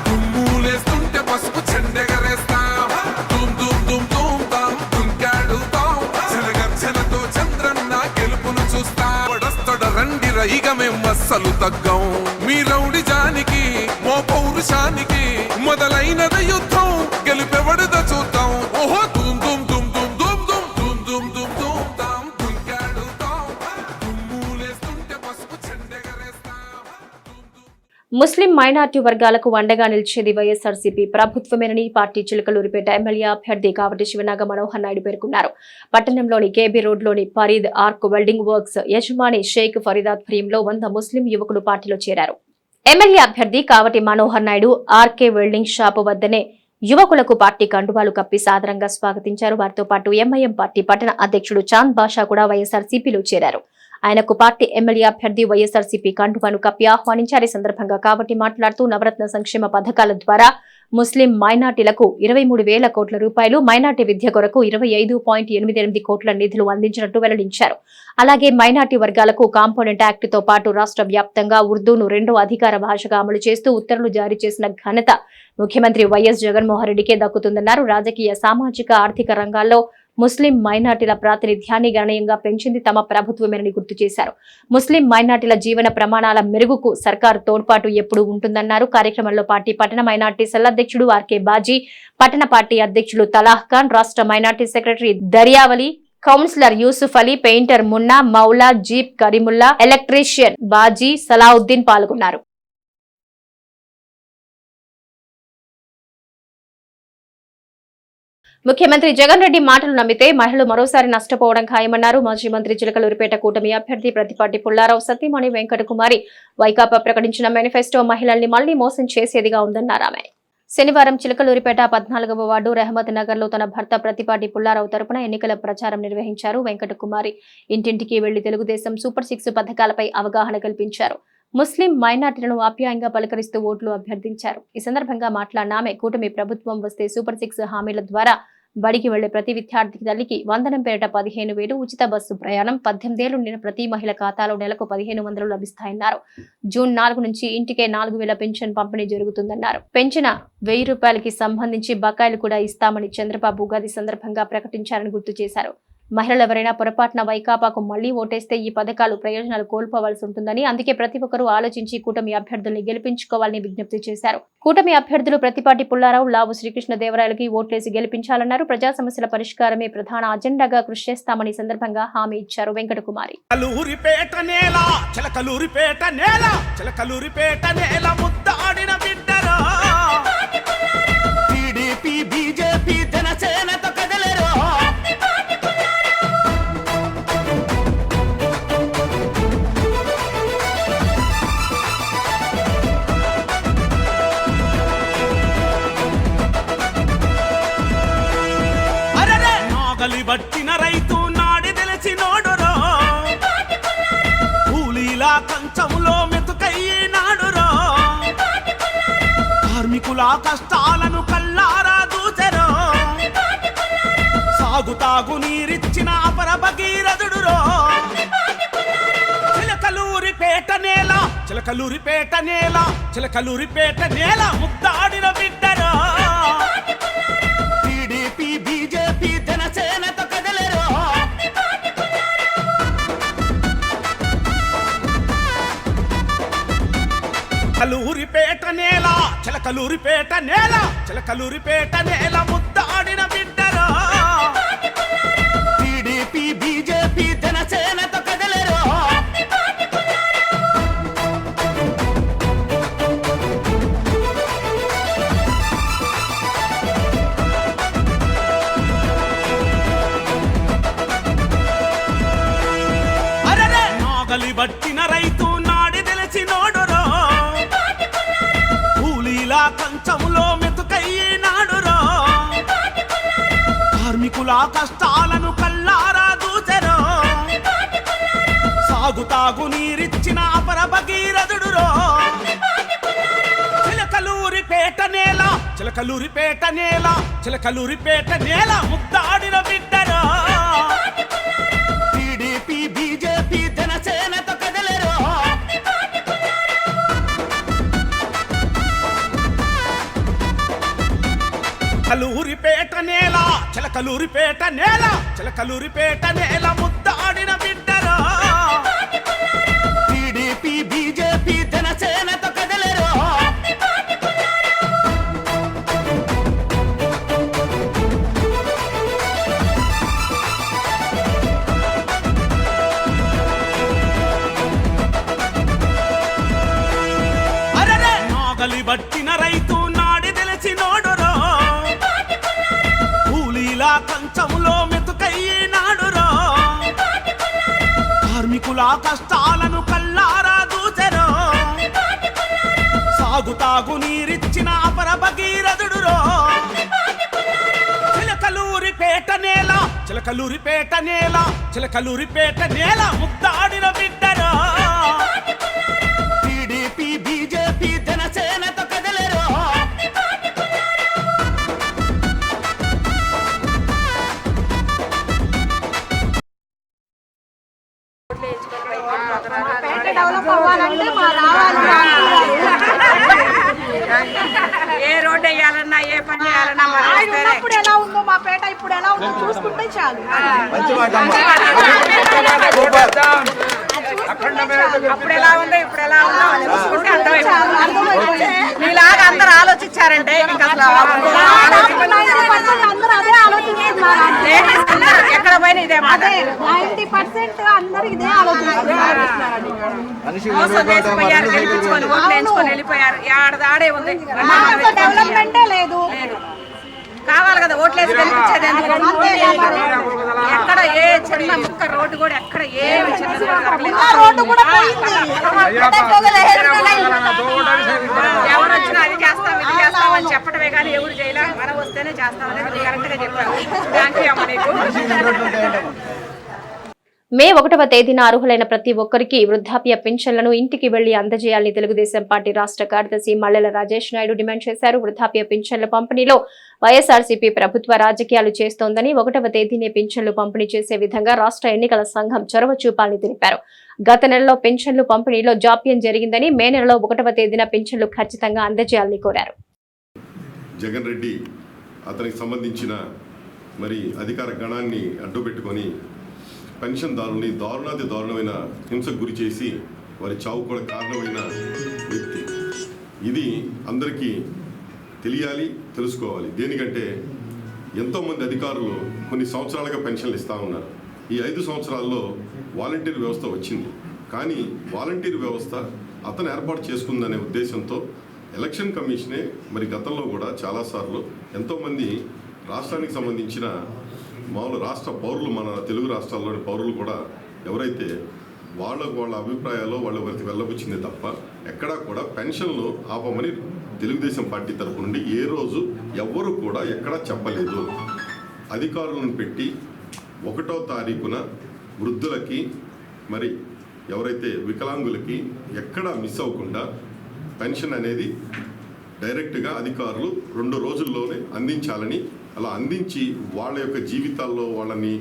దుమ్ములేస్తుంటే పసుపు చెండెగరేస్తాం దుమ్ దుమ్ దుమ్ దుమ్ తాం దుంకాడుతాం చెలగర్చలతో చంద్రన్న గెలుపును చూస్తాం వడస్తడ రండిర ఇక మేం అస్సలు తగ్గం మీ రౌడి జానికి మో పౌరుషానికి మొదలైనద యుద్ధం గెలిపెవడద చూద్దాం ఓహో దుమ్ దుమ్ దుమ్ దుమ్ దుమ్ దుమ్ దుమ్ దుమ్ దుమ్ దుమ్ తాం దుంకాడుతాం దుమ్ములేస్తుంటే పసుపు చెండెగరేస్తాం ముస్లిం మైనార్టీ వర్గాలకు అండగా నిలిచేది వైఎస్ఆర్సీపీ ప్రభుత్వమేనని పార్టీ చిలకలూరిపేట ఎమ్మెల్యే అభ్యర్థి కావటి శివనాగ మనోహర్ నాయుడు పేర్కొన్నారు. పట్టణంలోని కేబీ రోడ్లోని ఫరీద్ ఆర్క్ వెల్డింగ్ వర్క్స్ యజమాని షేక్ ఫరీద్ ఆధ్వర్యంలో 100 ముస్లిం యువకులు పార్టీలో చేరారు. ఎమ్మెల్యే అభ్యర్థి Kavati Manohar Naidu RK welding shop వద్దనే యువకులకు పార్టీ కండువాలు కప్పి సాదరంగా స్వాగతించారు. వారితో పాటు ఎంఐఎం పార్టీ పట్టణ అధ్యక్షుడు చాంద్ బాషా కూడా వైఎస్ఆర్సీపీలో చేరారు. ఆయనకు పార్టీ ఎమ్మెల్యే అభ్యర్థి వైఎస్ఆర్సీపీ కండువాను కప్పి ఆహ్వానించారు. ఈ సందర్భంగా కావటి మాట్లాడుతూ నవరత్న సంక్షేమ పథకాల ద్వారా ముస్లిం మైనార్టీలకు 23,000 కోట్ల రూపాయలు, మైనార్టీ విద్య కొరకు 25.88 కోట్ల నిధులు అందించినట్టు వెల్లడించారు. అలాగే మైనార్టీ వర్గాలకు కాంపోనెంట్ యాక్ట్ తో పాటు రాష్ట్ర వ్యాప్తంగా ఉర్దూను 2వ అధికార భాషగా అమలు చేస్తూ ఉత్తర్వులు జారీ చేసిన ఘనత ముఖ్యమంత్రి వైఎస్ జగన్మోహన్ రెడ్డికే దక్కుతుందన్నారు. రాజకీయ, సామాజిక, ఆర్థిక రంగాల్లో ముస్లిం మైనార్టీల ప్రాతినిధ్యాన్ని గణనీయంగా పెంచింది తమ ప్రభుత్వమేనని గుర్తు చేశారు. ముస్లిం మైనార్టీల జీవన ప్రమాణాల మెరుగుకు సర్కారు తోడ్పాటు ఎప్పుడూ ఉంటుందన్నారు. కార్యక్రమంలో పార్టీ పట్టణ మైనార్టీ సెల్ అధ్యక్షుడు ఆర్కే బాజీ, పట్టణ పార్టీ అధ్యక్షులు తలాహ్ ఖాన్, రాష్ట్ర minority secretary Daryavali, councillor Yusuf Ali, painter Munna, Maula, jeep Karimulla, electrician Baji, Salauddin పాల్గొన్నారు. ముఖ్యమంత్రి జగన్ రెడ్డి మాటలు నమ్మితే మహిళలు మరోసారి నష్టపోవడం ఖాయమన్నారు. మాజీ మంత్రి చిలకలూరిపేట కూటమి అభ్యర్థి ప్రతిపాటి పుల్లారావు సతీమణి వెంకటకుమారి వైకాపా ప్రకటించిన మేనిఫెస్టో మహిళల్ని మళ్లీ మోసం చేసేదిగా ఉందన్నారు ఆమె. శనివారం చిలకలూరిపేట 14వ వార్డు రెహమత్ నగర్ లో తన భర్త ప్రతిపాటి పుల్లారావు తరపున ఎన్నికల ప్రచారం నిర్వహించారు. వెంకటకుమారి ఇంటింటికి వెళ్లి తెలుగుదేశం సూపర్ 6 పథకాలపై అవగాహన కల్పించారు. ముస్లిం మైనార్టీలను ఆప్యాయంగా పలకరిస్తూ ఓట్లు అభ్యర్థించారు. ఈ సందర్భంగా మాట్లాడిన ఆమె కూటమి ప్రభుత్వం వస్తే సూపర్ 6 హామీల ద్వారా బడికి వెళ్లే ప్రతి విద్యార్థి తల్లికి వందనం పేరిట 15,000, ఉచిత బస్సు ప్రయాణం, 18 ఏళ్లు నిండిన ప్రతి మహిళ ఖాతాలో నెలకు 1,500 లభిస్తాయన్నారు. జూన్ 4 నుంచి ఇంటికే 4,000 పెన్షన్ పంపిణీ జరుగుతుందన్నారు. పెంచిన 1,000 రూపాయలకి సంబంధించి బకాయిలు కూడా ఇస్తామని చంద్రబాబు ఉగాది సందర్భంగా ప్రకటించారని గుర్తు చేశారు. మహిళలు ఎవరైనా పొరపాటున వైకాపాకు మళ్లీ ఓటేస్తే ఈ పథకాలు ప్రయోజనాలు కోల్పోవాల్సి ఉంటుందని, అందుకే ప్రతి ఒక్కరూ ఆలోచించి కూటమి అభ్యర్థుల్ని గెలిపించుకోవాలని విజ్ఞప్తి చేశారు. కూటమి అభ్యర్థులు ప్రతిపాటి పుల్లారావు, లావు శ్రీకృష్ణదేవరాయలకి ఓట్లేసి గెలిపించాలన్నారు. ప్రజా సమస్యల పరిష్కారమే ప్రధాన అజెండాగా కృషి చేస్తామని సందర్భంగా హామీ ఇచ్చారు వెంకటకుమారి. బట్టిన రైతు నాడి తెలిసి నోడురో, కూలీల కంచములో మెతుకయ్యి నాడురో, కార్మికుల కష్టాలను కల్లారా దూచెరో, సాగుతాగు నీరిచ్చిన అపర భగీరథుడురో. చిలకలూరిపేట నేల, చిలకలూరిపేట నేల, చిలకలూరిపేట నేల ముద్దాడిన బిడ్డరో. టీడీపీ, బీజేపీ, జనసేనతో కదలరో. చిలకలూరిపేట నేల, చిలకలూరిపేట నేల, చిలకలూరిపేట నేల ముద్దాడిన బిడ్డరో. టీడీపీ, బీజేపీ, జనసేనతో కదలరో. బట్టిన రైతు నాడి తెలిసి నోడురో, కూలీల కంచములో మెతుకయ్యి నాడురో, కార్మికుల కష్టాలను కల్లారా దూచెరో, సాగుతాగు నీరిచ్చిన అపర భగీరథుడురో. చిలకలూరిపేట నేల, చిలకలూరిపేట నేల చిలకలూరిపేట నేల ముద్దాడిన బిడ్డరా టీడీపీ బీజేపీ జనసేనతో కదలరు చిలకలూరిపేట నేల చిలకలూరిపేట నేల చిలకలూరిపేట నేల ముద్దాడిన బిడ్డరా టీడీపీ బీజేపీ జనసేనతో కదలరు అరరే నాగలి బట్టిన రైతు నాడి తెలిసినోడురో కూలీల కంచములో మెతుకయ్యినాడురో కార్మికుల కష్టాలను కల్లారా దూచెరో సాగుతాగు నీరిచ్చిన అపర భగీరథుడురో చిలకలూరిపేట నేల చిలకలూరిపేట నేల చిలకలూరిపేట నేల ముద్దాడిన బిడ్డరా టీడీపీ బీజేపీ జనసేనతో కదలరు డెవలప్ అవ్వాలంటే మా రావాలి ఏ రోడ్ వేయాలన్నా ఏ పని చేయాలన్నా ఉన్నప్పుడు ఎలా ఉందో మా పేట ఇప్పుడు ఎలా ఉందో చూసుకుంటే చాలు. అప్పుడు ఎలా ఉందో ఇప్పుడు ఎలా ఉందో చూసుకుంటే అర్థమైపోతుంది. మీలాగా అందరూ ఆలోచించారంటే అందరూ అదే ఆలోచిస్తున్నారు. ఎక్కడ పోయినా ఇదే 90% అందరూ ఇదే ఆలోచిస్తున్నారు. గెలిపించుకొని ఓట్లు ఎంచుకొని వెళ్ళిపోయారు. ఆడే ఉంది డెవలప్మెంటే లేదు. కావాలి కదా ఓట్లేసి గెలిపించేది. ఎక్కడ ఏ చిన్న ముక్క రోడ్డు కూడా ఎక్కడ ఏ రోడ్డు కూడా ఎవరు వచ్చినా అది చేస్తాం ఇది చేస్తాం అని చెప్పడమే కానీ ఎవరు చేయలే. మనం వస్తేనే చేస్తామని కరెక్ట్ గా చెప్పారు. థ్యాంక్ యూ అమ్మ నీకు. మే 1వ తేదీన అర్హులైన ప్రతి ఒక్కరికి వృద్ధాప్య పింఛన్లను ఇంటికి వెళ్లి అందజేయాలని తెలుగుదేశం పార్టీ రాష్ట్ర కార్యదర్శి మల్లెల రాజేష్ నాయుడు డిమాండ్ చేశారు. వృద్ధాప్య పింఛన్ల పంపిణీలో వైఎస్ఆర్సీపీ ప్రభుత్వ రాజకీయాలు చేస్తోందని 1వ తేదీనే పింఛన్లు పంపిణీ చేసే విధంగా రాష్ట్ర ఎన్నికల సంఘం చొరవ చూపాలని తెలిపారు. గత నెలలో పింఛన్లు పంపిణీలో జాప్యం జరిగిందని మే నెలలో 1వ తేదీన పింఛన్లు ఖచ్చితంగా అందజేయాలని కోరారు. జగన్ రెడ్డి అతనికి సంబంధించిన అధికార గణాన్ని అడ్డుపెట్టుకొని పెన్షన్దారుల్ని దారుణాతి దారుణమైన హింసకు గురి చేసి వారి చావు కూడా కారణమైన వ్యక్తి. ఇది అందరికీ తెలియాలి, తెలుసుకోవాలి. దేనికంటే ఎంతోమంది అధికారులు కొన్ని సంవత్సరాలుగా పెన్షన్లు ఇస్తూ ఉన్నారు. ఈ 5 సంవత్సరాల్లో వాలంటీర్ వ్యవస్థ వచ్చింది. కానీ వాలంటీర్ వ్యవస్థ అతను ఏర్పాటు చేసుకుందనే ఉద్దేశంతో ఎలక్షన్ కమిషనే గతంలో కూడా చాలాసార్లు ఎంతోమంది రాష్ట్రానికి సంబంధించిన మామూలు రాష్ట్ర పౌరులు, మన తెలుగు రాష్ట్రాల్లోని పౌరులు కూడా ఎవరైతే వాళ్ళ అభిప్రాయాల్లో వాళ్ళ వరకు వెళ్ళబుచ్చింది తప్ప ఎక్కడా కూడా పెన్షన్లు ఆపమని తెలుగుదేశం పార్టీ తరపు నుండి ఏ రోజు ఎవ్వరూ కూడా ఎక్కడా చెప్పలేదు. అధికారులను పెట్టి 1వ తారీఖున వృద్ధులకి ఎవరైతే వికలాంగులకి ఎక్కడా మిస్ అవ్వకుండా పెన్షన్ అనేది డైరెక్ట్గా అధికారులు 2 రోజుల్లోనే అందించాలని, అలా అందించి వాళ్ళ యొక్క జీవితాల్లో వాళ్ళని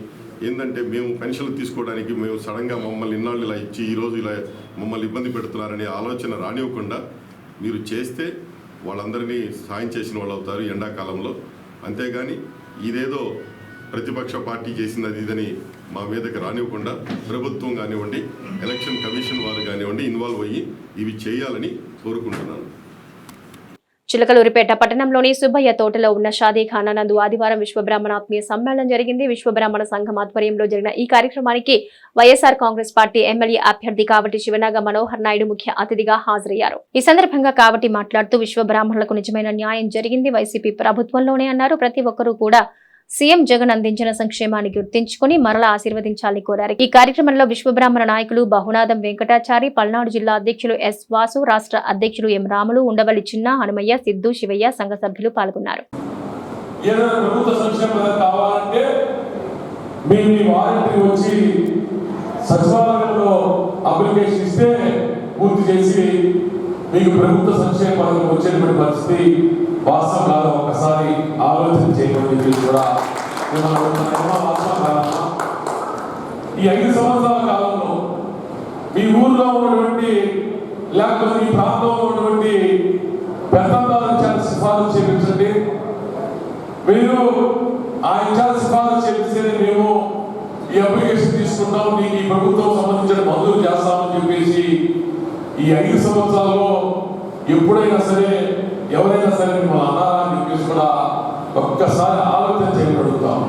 ఏంటంటే మేము పెన్షన్లు తీసుకోవడానికి మేము సడన్గా మమ్మల్ని ఇన్నాళ్ళు ఇలా ఇచ్చి ఈరోజు ఇలా మమ్మల్ని ఇబ్బంది పెడుతున్నారనే ఆలోచన రానివ్వకుండా మీరు చేస్తే వాళ్ళందరినీ సాయం చేసిన వాళ్ళు అవుతారు ఎండాకాలంలో. అంతేగాని ఇదేదో ప్రతిపక్ష పార్టీ చేసింది ఇదని మా మీదకి రానివ్వకుండా ప్రభుత్వం కానివ్వండి, ఎలక్షన్ కమిషన్ వారు కానివ్వండి ఇన్వాల్వ్ అయ్యి ఇవి చేయాలని కోరుకుంటున్నాను. చిలకలూరిపేట పట్టణంలోని సుబ్బయ్య తోటలో ఉన్న షాదీఖానా నందు ఆదివారం విశ్వబ్రాహ్మణ ఆత్మీయ సమ్మేళనం జరిగింది. విశ్వబ్రాహ్మణ సంఘం ఆధ్వర్యంలో జరిగిన ఈ కార్యక్రమానికి వైఎస్ఆర్ కాంగ్రెస్ పార్టీ ఎమ్మెల్యే అభ్యర్థి కావటి శివనాగ మనోహర్ నాయుడు ముఖ్య అతిథిగా హాజరయ్యారు. ఈ సందర్భంగా కావటి మాట్లాడుతూ విశ్వబ్రాహ్మణులకు నిజమైన న్యాయం జరిగింది వైసీపీ ప్రభుత్వంలోనే అన్నారు. ప్రతి ఒక్కరూ కూడా సీఎం జగన్ అందించిన సంక్షేమాన్ని గుర్తించుకుని మరలా ఆశీర్వదించాలని కోరారు. ఈ కార్యక్రమంలో విశ్వబ్రాహ్మణ నాయకులు బహునాదం వెంకటాచారి, పల్నాడు జిల్లా అధ్యక్షులు ఎస్ వాసు, రాష్ట్ర అధ్యక్షులు ఎం రాములు, ఉండవల్లి చిన్న, హనుమయ్య, సిద్దు, శివయ్య, సంఘ సభ్యులు పాల్గొన్నారు. వాస్తవం కాదు, ఒకసారి ఆలోచన చేయమని కూడా వాస్తవం కాదమ్మా. ఈ 5 సంవత్సరాల కాలంలో మీ ఊర్లో ఉన్నటువంటి లేకపోతే మీ ప్రాంతంలో ఉన్నటువంటి పెద్దందాలను చాలా సిఫారసు చేయించండి. మీరు ఆ ఇన్ఛార్జ్ సిఫారసు చేపిస్తేనే మేము ఈ అప్లికేషన్ తీసుకుంటాం, మీకు ఈ ప్రభుత్వం సంబంధించిన మందులు చేస్తామని చెప్పేసి ఈ 5 సంవత్సరాల్లో ఎప్పుడైనా సరే ఎవరైనా సరే మిమ్మల్ని అన్నారని చెప్పేసి కూడా ఒక్కసారి ఆలోచన చేయగలుగుతాం.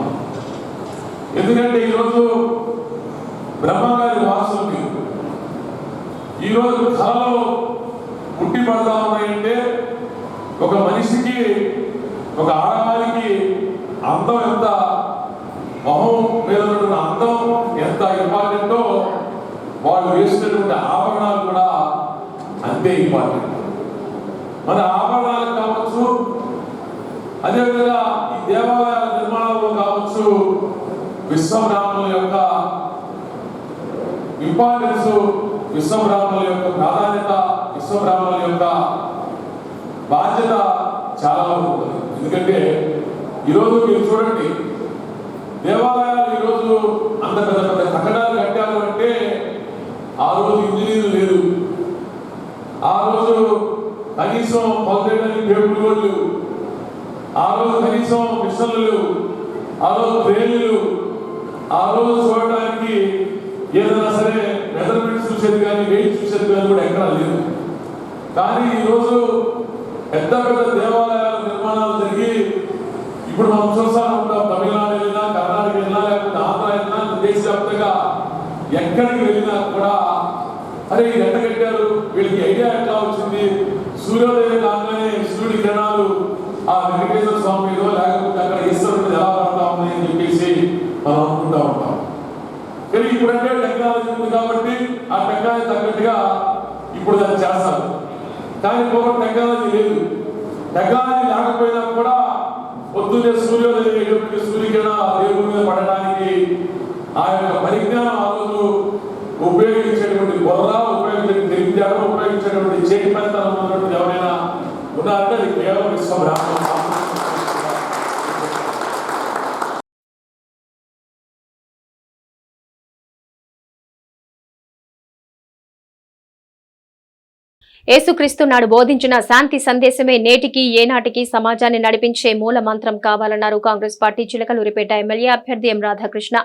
ఎందుకంటే ఈరోజు బ్రహ్మంగారి వారసులు మీరు ఈరోజు కళలో పుట్టి పడతా ఉన్నాయంటే ఒక మనిషికి ఒక ఆడవారికి అందం ఎంత, మొహం మీద ఉన్నటువంటి అందం ఎంత ఇంపార్టెంటో వాళ్ళు వేసినటువంటి ఆభరణాలు కూడా అంతే ఇంపార్టెంట్. మన ఆభరణాలు కావచ్చు, అదేవిధంగా ఈ దేవాలయాల నిర్మాణంలో కావచ్చు, విశ్వబ్రాహ్మణుల యొక్క ఇంపార్టెన్స్, విశ్వబ్రాహ్మణుల యొక్క ప్రాధాన్యత, విశ్వబ్రాహ్మణుల యొక్క బాధ్యత చాలా ఉంటుంది. ఎందుకంటే ఈరోజు మీరు చూడండి, దేవాలయాలు ఈరోజు అంత పెద్ద పెద్ద కట్టడాలు కట్టారు అంటే ఆ రోజు ఇంజనీర్లు లేరు, ఆ రోజు కనీసం కొలతేయడానికి టేబుల్ వాళ్ళు, ఆ రోజు కనీసం మిషన్లు, ఆ రోజు ట్రైన్లు, ఆ రోజు చూడడానికి ఏదైనా సరే మెజర్మెంట్స్ చూసేది కానీ వెయిట్ చూసేది కానీ కూడా ఎక్కడా లేదు. కానీ ఈరోజు పెద్ద పెద్ద దేవాలయాల నిర్మాణాలు జరిగి ఇప్పుడు మనం చూస్తూ ఉంటాం. తమిళనాడు వెళ్ళినా, కర్ణాటక వెళ్ళినా, లేకపోతే ఆంధ్ర వెళ్ళినా, దేశవ్యాప్తంగా ఎక్కడికి వెళ్ళినా కూడా అరే ఇది ఎంత కట్టారు, వీళ్ళకి ఐడియా ఎట్లా వచ్చింది, సూర్యోదయం కాగానే సూర్యుడి కిరణాలు ఆ వెంకటేశ్వర స్వామి మీద లేకపోతే అక్కడ ఈశ్వరుడు ఎలా పడతా ఉంది అని చెప్పేసి మనం అనుకుంటా ఉంటాం. కానీ ఇప్పుడంటే టెక్నాలజీ ఉంది కాబట్టి ఆ టెక్నాలజీ తగ్గట్టుగా ఇప్పుడు దాన్ని చేస్తారు. కానీ పూర్వం టెక్నాలజీ లేదు. టెక్నాలజీ లేకపోయినా కూడా పొద్దున్నే సూర్యోదయం సూర్యకిరణాలు ఆ దేవుడి మీద పడడానికి ఆ యొక్క పరిజ్ఞానం ఆ రోజు ఉపయోగించేటువంటి బొర్ర, ఉపయోగించే తెలివితేటం, ఉపయోగించేటువంటి చేతి పనితనం ఉన్నటువంటి ఎవరైనా ఉన్నారంటే అది కేవలం విశ్వబ్రాహ్మణ. యేసుక్రీస్తు నాడు బోధించిన శాంతి సందేశమే నేటికి ఏనాటికి సమాజాన్ని నడిపించే మూల మంత్రం కావాలన్నారు కాంగ్రెస్ పార్టీ చిలకలూరిపేట ఎమ్మెల్యే అభ్యర్థి ఎం రాధాకృష్ణ.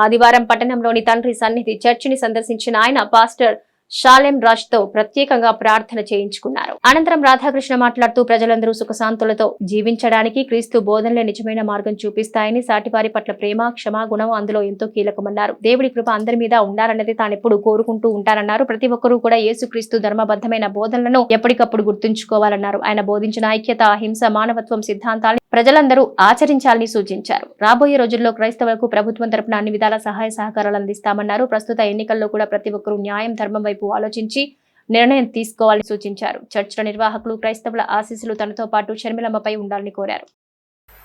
ఆదివారం పట్టణంలోని తండ్రి సన్నిధి చర్చిని సందర్శించిన ఆయన పాస్టర్ షాలెం రాజ్ తో ప్రత్యేకంగా ప్రార్థన చేయించుకున్నారు. అనంతరం రాధాకృష్ణ మాట్లాడుతూ ప్రజలందరూ సుఖశాంతులతో జీవించడానికి క్రీస్తు బోధనలే నిజమైన మార్గం చూపిస్తాయని, సాటివారి పట్ల ప్రేమ, క్షమాగుణం అందులో ఎంతో కీలకమన్నారు. దేవుడి కృప అందరి మీద ఉండాలన్నది తానెప్పుడు కోరుకుంటూ ఉంటారన్నారు. ప్రతి ఒక్కరూ కూడా యేసుక్రీస్తు ధర్మబద్ధమైన బోధనలను ఎప్పటికప్పుడు గుర్తుంచుకోవాలన్నారు. ఆయన బోధించిన ఐక్యత, అహింస, మానవత్వం సిద్ధాంతాలను ప్రజలందరూ ఆచరించాలని సూచించారు. రాబోయే రోజుల్లో క్రైస్తవులకు ప్రభుత్వం తరపున అన్ని విధాల సహాయ సహకారాలు అందిస్తామన్నారు. ప్రస్తుత ఎన్నికల్లో కూడా ప్రతి ఒక్కరూ న్యాయం, ధర్మం వైపు ఆలోచించి నిర్ణయం తీసుకోవాలని సూచించారు. చర్చిల నిర్వాహకులు క్రైస్తవుల ఆశీస్సులు తనతో పాటు షర్మిలమ్మపై ఉండాలని కోరారు.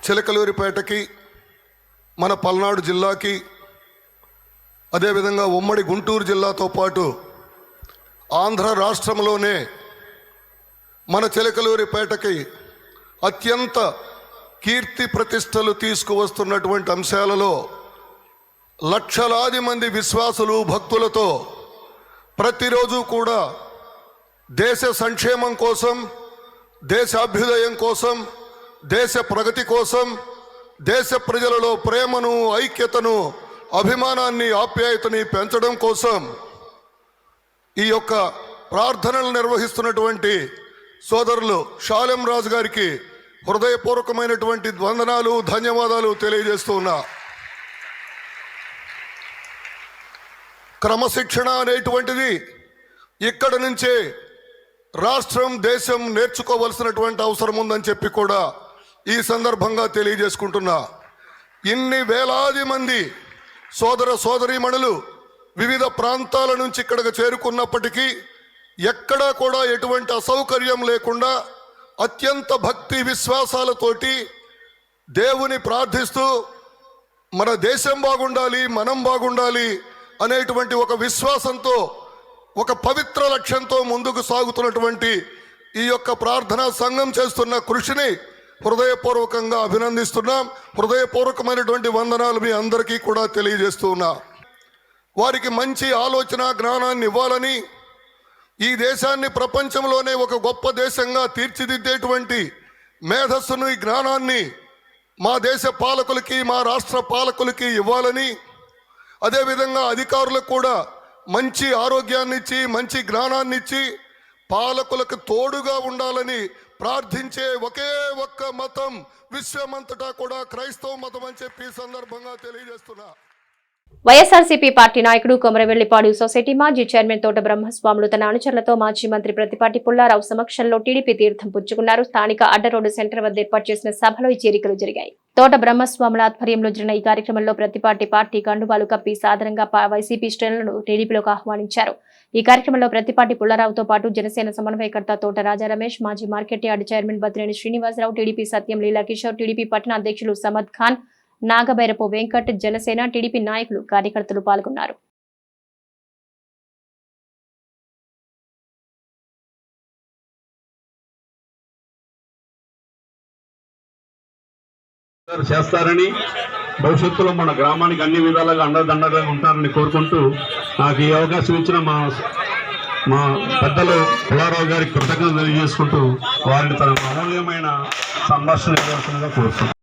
చిలకలూరిపేటకి, మన పల్నాడు జిల్లాకి, అదేవిధంగా ఉమ్మడి గుంటూరు జిల్లాతో పాటు ఆంధ్ర రాష్ట్రంలోనే మన చిలకలూరిపేటకి అత్యంత కీర్తి ప్రతిష్టలు తీసుకువస్తున్నటువంటి అంశాలలో లక్షలాది మంది విశ్వాసులు, భక్తులతో ప్రతిరోజు కూడా దేశ సంక్షేమం కోసం, దేశ అభ్యుదయం కోసం, దేశ ప్రగతి కోసం, దేశ ప్రజలలో ప్రేమను, ఐక్యతను, అభిమానాన్ని, ఆప్యాయతని పెంచడం కోసం ఈ యొక్క ప్రార్థనలు నిర్వహిస్తున్నటువంటి సోదరులు షాలెం రాజు గారికి హృదయపూర్వకమైనటువంటి వందనాలు, ధన్యవాదాలు తెలియజేస్తూ ఉన్నా. క్రమశిక్షణ అనేటువంటిది ఇక్కడ నుంచే రాష్ట్రం, దేశం నేర్చుకోవలసినటువంటి అవసరం ఉందని చెప్పి కూడా ఈ సందర్భంగా తెలియజేసుకుంటున్నా. ఇన్ని వేలాది మంది సోదర సోదరీమణులు వివిధ ప్రాంతాల నుంచి ఇక్కడికి చేరుకున్నప్పటికీ ఎక్కడా కూడా ఎటువంటి అసౌకర్యం లేకుండా అత్యంత భక్తి విశ్వాసాలతోటి దేవుని ప్రార్థిస్తూ మన దేశం బాగుండాలి, మనం బాగుండాలి అనేటువంటి ఒక విశ్వాసంతో, ఒక పవిత్ర లక్ష్యంతో ముందుకు సాగుతున్నటువంటి ఈ యొక్క ప్రార్థనా సంఘం చేస్తున్న కృషిని హృదయపూర్వకంగా అభినందిస్తున్నాం. హృదయపూర్వకమైనటువంటి వందనాలు మీ అందరికీ కూడా తెలియజేస్తున్నా. వారికి మంచి ఆలోచన జ్ఞానాన్ని ఇవ్వాలని, ఈ దేశాన్ని ప్రపంచంలోనే ఒక గొప్ప దేశంగా తీర్చిదిద్దేటువంటి మేధస్సును, ఈ జ్ఞానాన్ని మా దేశ పాలకులకి, మా రాష్ట్ర పాలకులకి ఇవ్వాలని, అదేవిధంగా అధికారులకు కూడా మంచి ఆరోగ్యాన్ని ఇచ్చి, మంచి జ్ఞానాన్ని ఇచ్చి పాలకులకు తోడుగా ఉండాలని ప్రార్థించే ఒకే ఒక్క మతం విశ్వమంతటా కూడా క్రైస్తవ మతం అని చెప్పి సందర్భంగా తెలియజేస్తున్నా. వైఎస్ఆర్సీపీ పార్టీ నాయకుడు కొమరవెల్లిపాడు సొసైటీ మాజీ చైర్మన్ తోట బ్రహ్మస్వాములు తన అనుచరులతో మాజీ మంత్రి ప్రతిపాటి పుల్లారావు సమక్షంలో టీడీపీ తీర్థం పుచ్చుకున్నారు. స్థానిక అడ్డరోడ్డు సెంటర్ వద్ద ఏర్పాటు చేసిన సభలో ఈ చేరికలు జరిగాయి. తోట బ్రహ్మస్వాముల ఆధ్వర్యంలో జరిగిన ఈ కార్యక్రమంలో ప్రతిపాటి పార్టీ కండువాలు కప్పి సాధారణంగా వైసీపీ శ్రేణులను టీడీపీలోకి ఆహ్వానించారు. ఈ కార్యక్రమంలో ప్రతిపాటి పుల్లారావుతో పాటు జనసేన సమన్వయకర్త తోట రాజా రమేష్, మాజీ market yard chairman Badreni Srinivasarao, TDP Satyam Leela Kishore, TDP పట్టణ అధ్యక్షులు సమద్ ఖాన్, నాగబైరపు వెంకట్, జనసేన టీడీపీ నాయకులు, కార్యకర్తలు పాల్గొన్నారు. చేస్తారని, భవిష్యత్తులో మన గ్రామానికి అన్ని విధాలుగా అండదండగా ఉంటారని కోరుకుంటూ నాకు ఈ అవకాశం ఇచ్చిన మా పెద్దలు పుల్లారావు గారికి కృతజ్ఞతలు తెలియజేసుకుంటూ వారిని తన అమూల్యమైన సంభాషణ ఇవ్వాల్సిందిగా కోరుతున్నాను.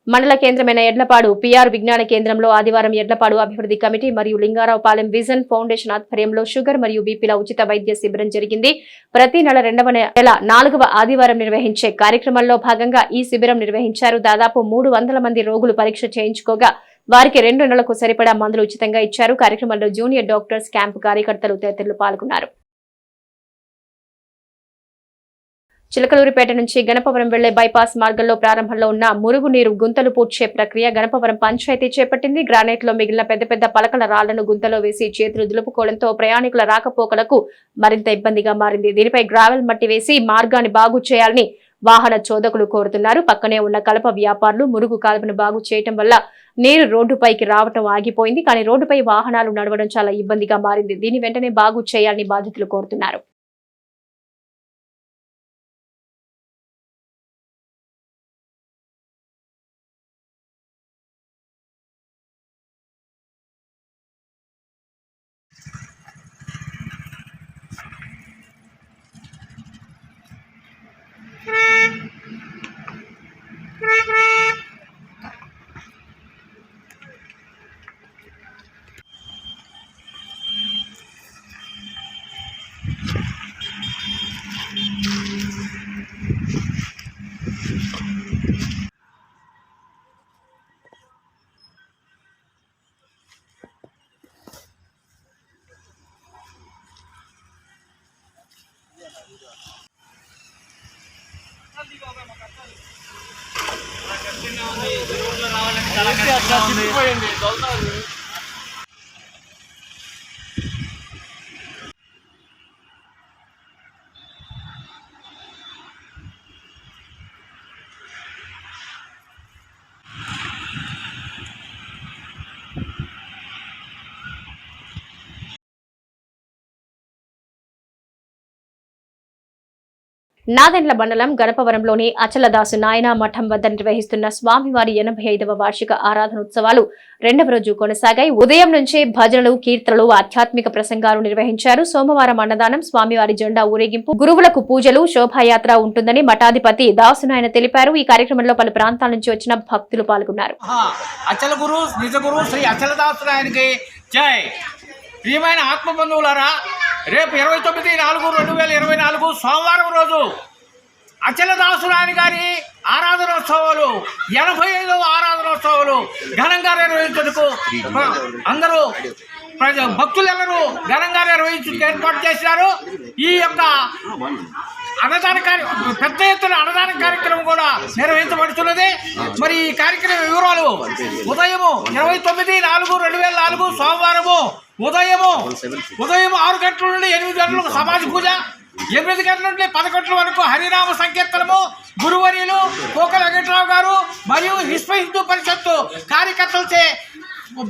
మండల కేంద్రమైన ఎడ్లపాడు పిఆర్ విజ్ఞాన కేంద్రంలో ఆదివారం ఎడ్లపాడు అభివృద్ధి కమిటీ మరియు లింగారావుపాలెం విజన్ ఫౌండేషన్ ఆధ్వర్యంలో షుగర్ మరియు బీపీల ఉచిత వైద్య శిబిరం జరిగింది. ప్రతి నెల 2వ నెల 4వ ఆదివారం నిర్వహించే కార్యక్రమంలో భాగంగా ఈ శిబిరం నిర్వహించారు. దాదాపు 300 మంది రోగులు పరీక్ష చేయించుకోగా వారికి 2 నెలలకు సరిపడా మందులు ఉచితంగా ఇచ్చారు. కార్యక్రమంలో జూనియర్ డాక్టర్స్ క్యాంపు కార్యకర్తలు తదితరులు పాల్గొన్నారు. చిలకలూరిపేట నుంచి గణపవరం వెళ్లే బైపాస్ మార్గంలో ప్రారంభంలో ఉన్న మురుగునీరు గుంతలు పూడ్చే ప్రక్రియ గణపవరం పంచాయతీ చేపట్టింది. గ్రానైట్ లో మిగిలిన పెద్ద పెద్ద పలకల రాళ్లను గుంతలో వేసి చేతులు దులుపుకోవడంతో ప్రయాణికుల రాకపోకలకు మరింత ఇబ్బందిగా మారింది. దీనిపై గ్రావెల్ మట్టి వేసి మార్గాన్ని బాగు చేయాలని వాహన చోదకులు కోరుతున్నారు. పక్కనే ఉన్న కలప వ్యాపారులు మురుగు కాలువను బాగు చేయటం వల్ల నీరు రోడ్డుపైకి రావటం ఆగిపోయింది. కానీ రోడ్డుపై వాహనాలు నడవడం చాలా ఇబ్బందిగా మారింది. దీన్ని వెంటనే బాగు చేయాలని బాధితులు కోరుతున్నారు. నాదెండ్ల మండలం గణపవరంలోని అచలదాసు నాయన మఠం వద్ద నిర్వహిస్తున్న స్వామివారి 85వ వార్షిక ఆరాధనోత్సవాలు 2వ రోజు కొనసాగాయి. ఉదయం నుంచే భజనలు, కీర్తనలు, ఆధ్యాత్మిక ప్రసంగాలు నిర్వహించారు. సోమవారం అన్నదానం, స్వామివారి జెండా ఊరేగింపు, గురువులకు పూజలు, శోభాయాత్ర ఉంటుందని మఠాధిపతి దాసునాయన తెలిపారు. ఈ కార్యక్రమంలో పలు ప్రాంతాల నుంచి వచ్చిన భక్తులు పాల్గొన్నారు. అచల గురు నిజ గురు శ్రీ అచలదాసునాయనకి జై. ప్రియమైన ఆత్మబంధువులారా, రేపు 29/4/2024 సోమవారం రోజు అచలదాసునాయన గారి ఆరాధనోత్సవాలు 85వ ఆరాధనోత్సవాలు ఘనంగా నిర్వహించేందుకు అందరూ భక్తులందరూ ఘనంగా నిర్వహించేందుకు ఏర్పాటు చేశారు. ఈ యొక్క అన్నదాన పెద్ద ఎత్తున అన్నదాన కార్యక్రమం కూడా నిర్వహించబడుతున్నది. మరి ఈ కార్యక్రమ వివరాలు ఉదయం 29/4/2024 సోమవారము ఉదయం 6 గంటల నుండి 8 గంటలకు సమాజ పూజ, 8 గంటల నుండి 10 గంటల వరకు హరినామ సంకీర్తనము, గురువర్యులు కోకల వెంకటరావు గారు మరియు విశ్వ హిందూ పరిషత్తు కార్యకర్తలచే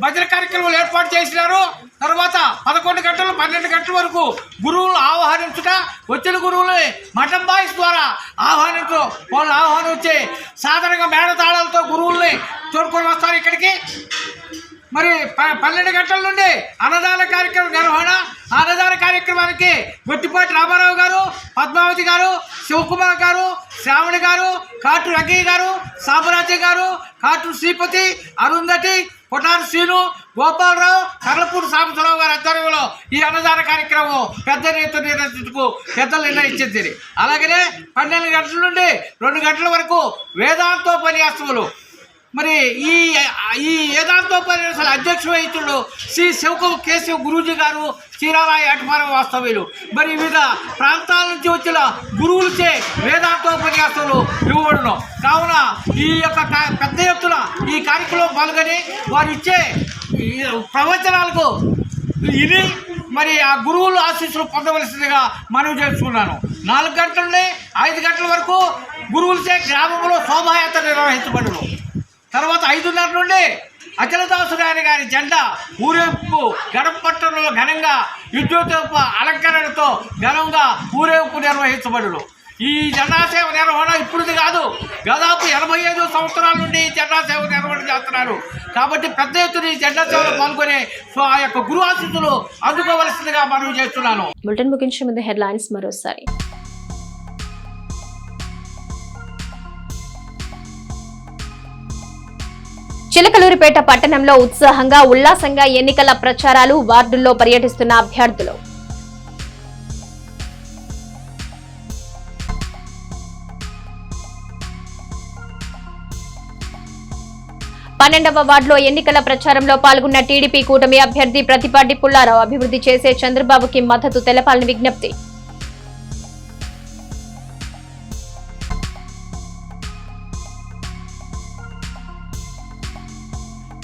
భజన కార్యక్రమాలు ఏర్పాటు చేసినారు. తర్వాత 11 గంటలు 12 గంటల వరకు గురువులు ఆహ్వానించుట, వచ్చిన గురువులు మఠం బాయ్స్ ద్వారా వాళ్ళు ఆహ్వానించి సాధారణంగా మేడతాళాలతో గురువుల్ని తోడుకొని వస్తారు ఇక్కడికి. మరి 12 గంటల నుండి అన్నదాన కార్యక్రమం నిర్వహణ. అన్నదాన కార్యక్రమానికి గొట్టిపాటి రామారావు గారు, పద్మావతి గారు, శివకుమార్ గారు, శ్రావణి గారు, కాటు రంగయ్య గారు, సాంబరాజ్య గారు, కాటు శ్రీపతి, అరుంధతి, కొటారు శ్రీను, గోపాలరావు, కర్లపూడి సాంబశివరావు గారి ఆధ్వర్యంలో ఈ అన్నదాన కార్యక్రమం పెద్ద నిర్ణయించుటకు పెద్దలు నిర్ణయించింది. అలాగనే 12 గంటల నుండి 2 గంటల వరకు వేదాంతోపన్యాసములు. మరి ఈ వేదాంతోపన్యాసాల అధ్యక్ష వహితుడు శ్రీ కేశవ గురూజీ గారు, చీరాల ఏటపాలెం వాస్తవ్యులు. మరి వివిధ ప్రాంతాల నుంచి వచ్చిన గురువులచే వేదాంతోపన్యాసాలు ఇవ్వబడును. కావున ఈ యొక్క పెద్ద ఎత్తున ఈ కార్యక్రమం పాల్గొని వారు ఇచ్చే ప్రవచనాలకు ఇది మరి ఆ గురువులు ఆశీస్సులు పొందవలసిందిగా మనవి చేసుకున్నాను. 4 గంటల నుండి 5 గంటల వరకు గురువులచే గ్రామంలో శోభాయాత్ర నిర్వహించబడును. తర్వాత 5:30 నుండి అచలదాసురాయని గారి జెండా ఊరేగింపు గడప పట్టణంలో ఘనంగా విద్యుత్ అలంకరణతో ఘనంగా ఊరేగింపు నిర్వహించబడును. ఈ జెండా సేవ నిర్వహణ ఇప్పుడుది కాదు, దాదాపు 85 సంవత్సరాల నుండి ఈ జెండా సేవ నిర్వహణ చేస్తున్నారు. కాబట్టి పెద్ద ఎత్తున ఈ జెండా సేవలో పాల్గొనే ఆ యొక్క గురు ఆశీస్సులు అందుకోవలసిందిగా మనవి చేస్తున్నాను. బులెటిన్ ముగించే ముందు హెడ్లైన్స్ మరోసారి. చిలకలూరిపేట పట్టణంలో ఉత్సాహంగా ఉల్లాసంగా ఎన్నికల ప్రచారాలు, వార్డుల్లో పర్యటిస్తున్న అభ్యర్థులు. పన్నెండవ వార్డులో ఎన్నికల ప్రచారంలో పాల్గొన్న టీడీపీ కూటమి అభ్యర్థి ప్రతిపాటి పుల్లారావు అభివృద్ధి చేసే చంద్రబాబుకి మద్దతు తెలపాలని విజ్ఞప్తి.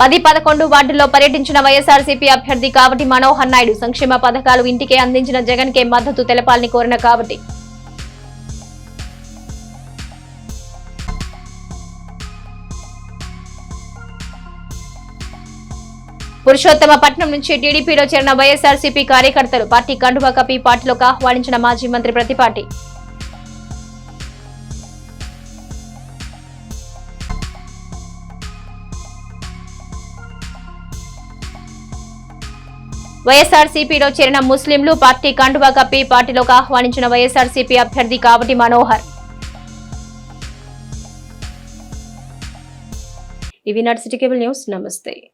పది 11 వార్డుల్లో పర్యటించిన వైఎస్ఆర్సీపీ అభ్యర్థి కావటి మనోహర్ నాయుడు సంక్షేమ పథకాలు ఇంటికే అందించిన జగన్ కే మద్దతు తెలపాలని కోరిన కావటి. పురుషోత్తమపట్నం నుంచి టీడీపీలో చేరిన వైఎస్ఆర్సీపీ కార్యకర్తలు పార్టీ కండువా కప్పి పార్టీలోకి ఆహ్వానించిన మాజీ మంత్రి ప్రతిపాటి. వైఎస్ఆర్సీపీలో చేరిన ముస్లింలు పార్టీ కండువా కప్పి పార్టీలోకి ఆహ్వానించిన వైఎస్ఆర్సీపీ అభ్యర్థి కావటి మనోహర్. ఇవి నాటి సిటీ కేబుల్ న్యూస్. నమస్తే.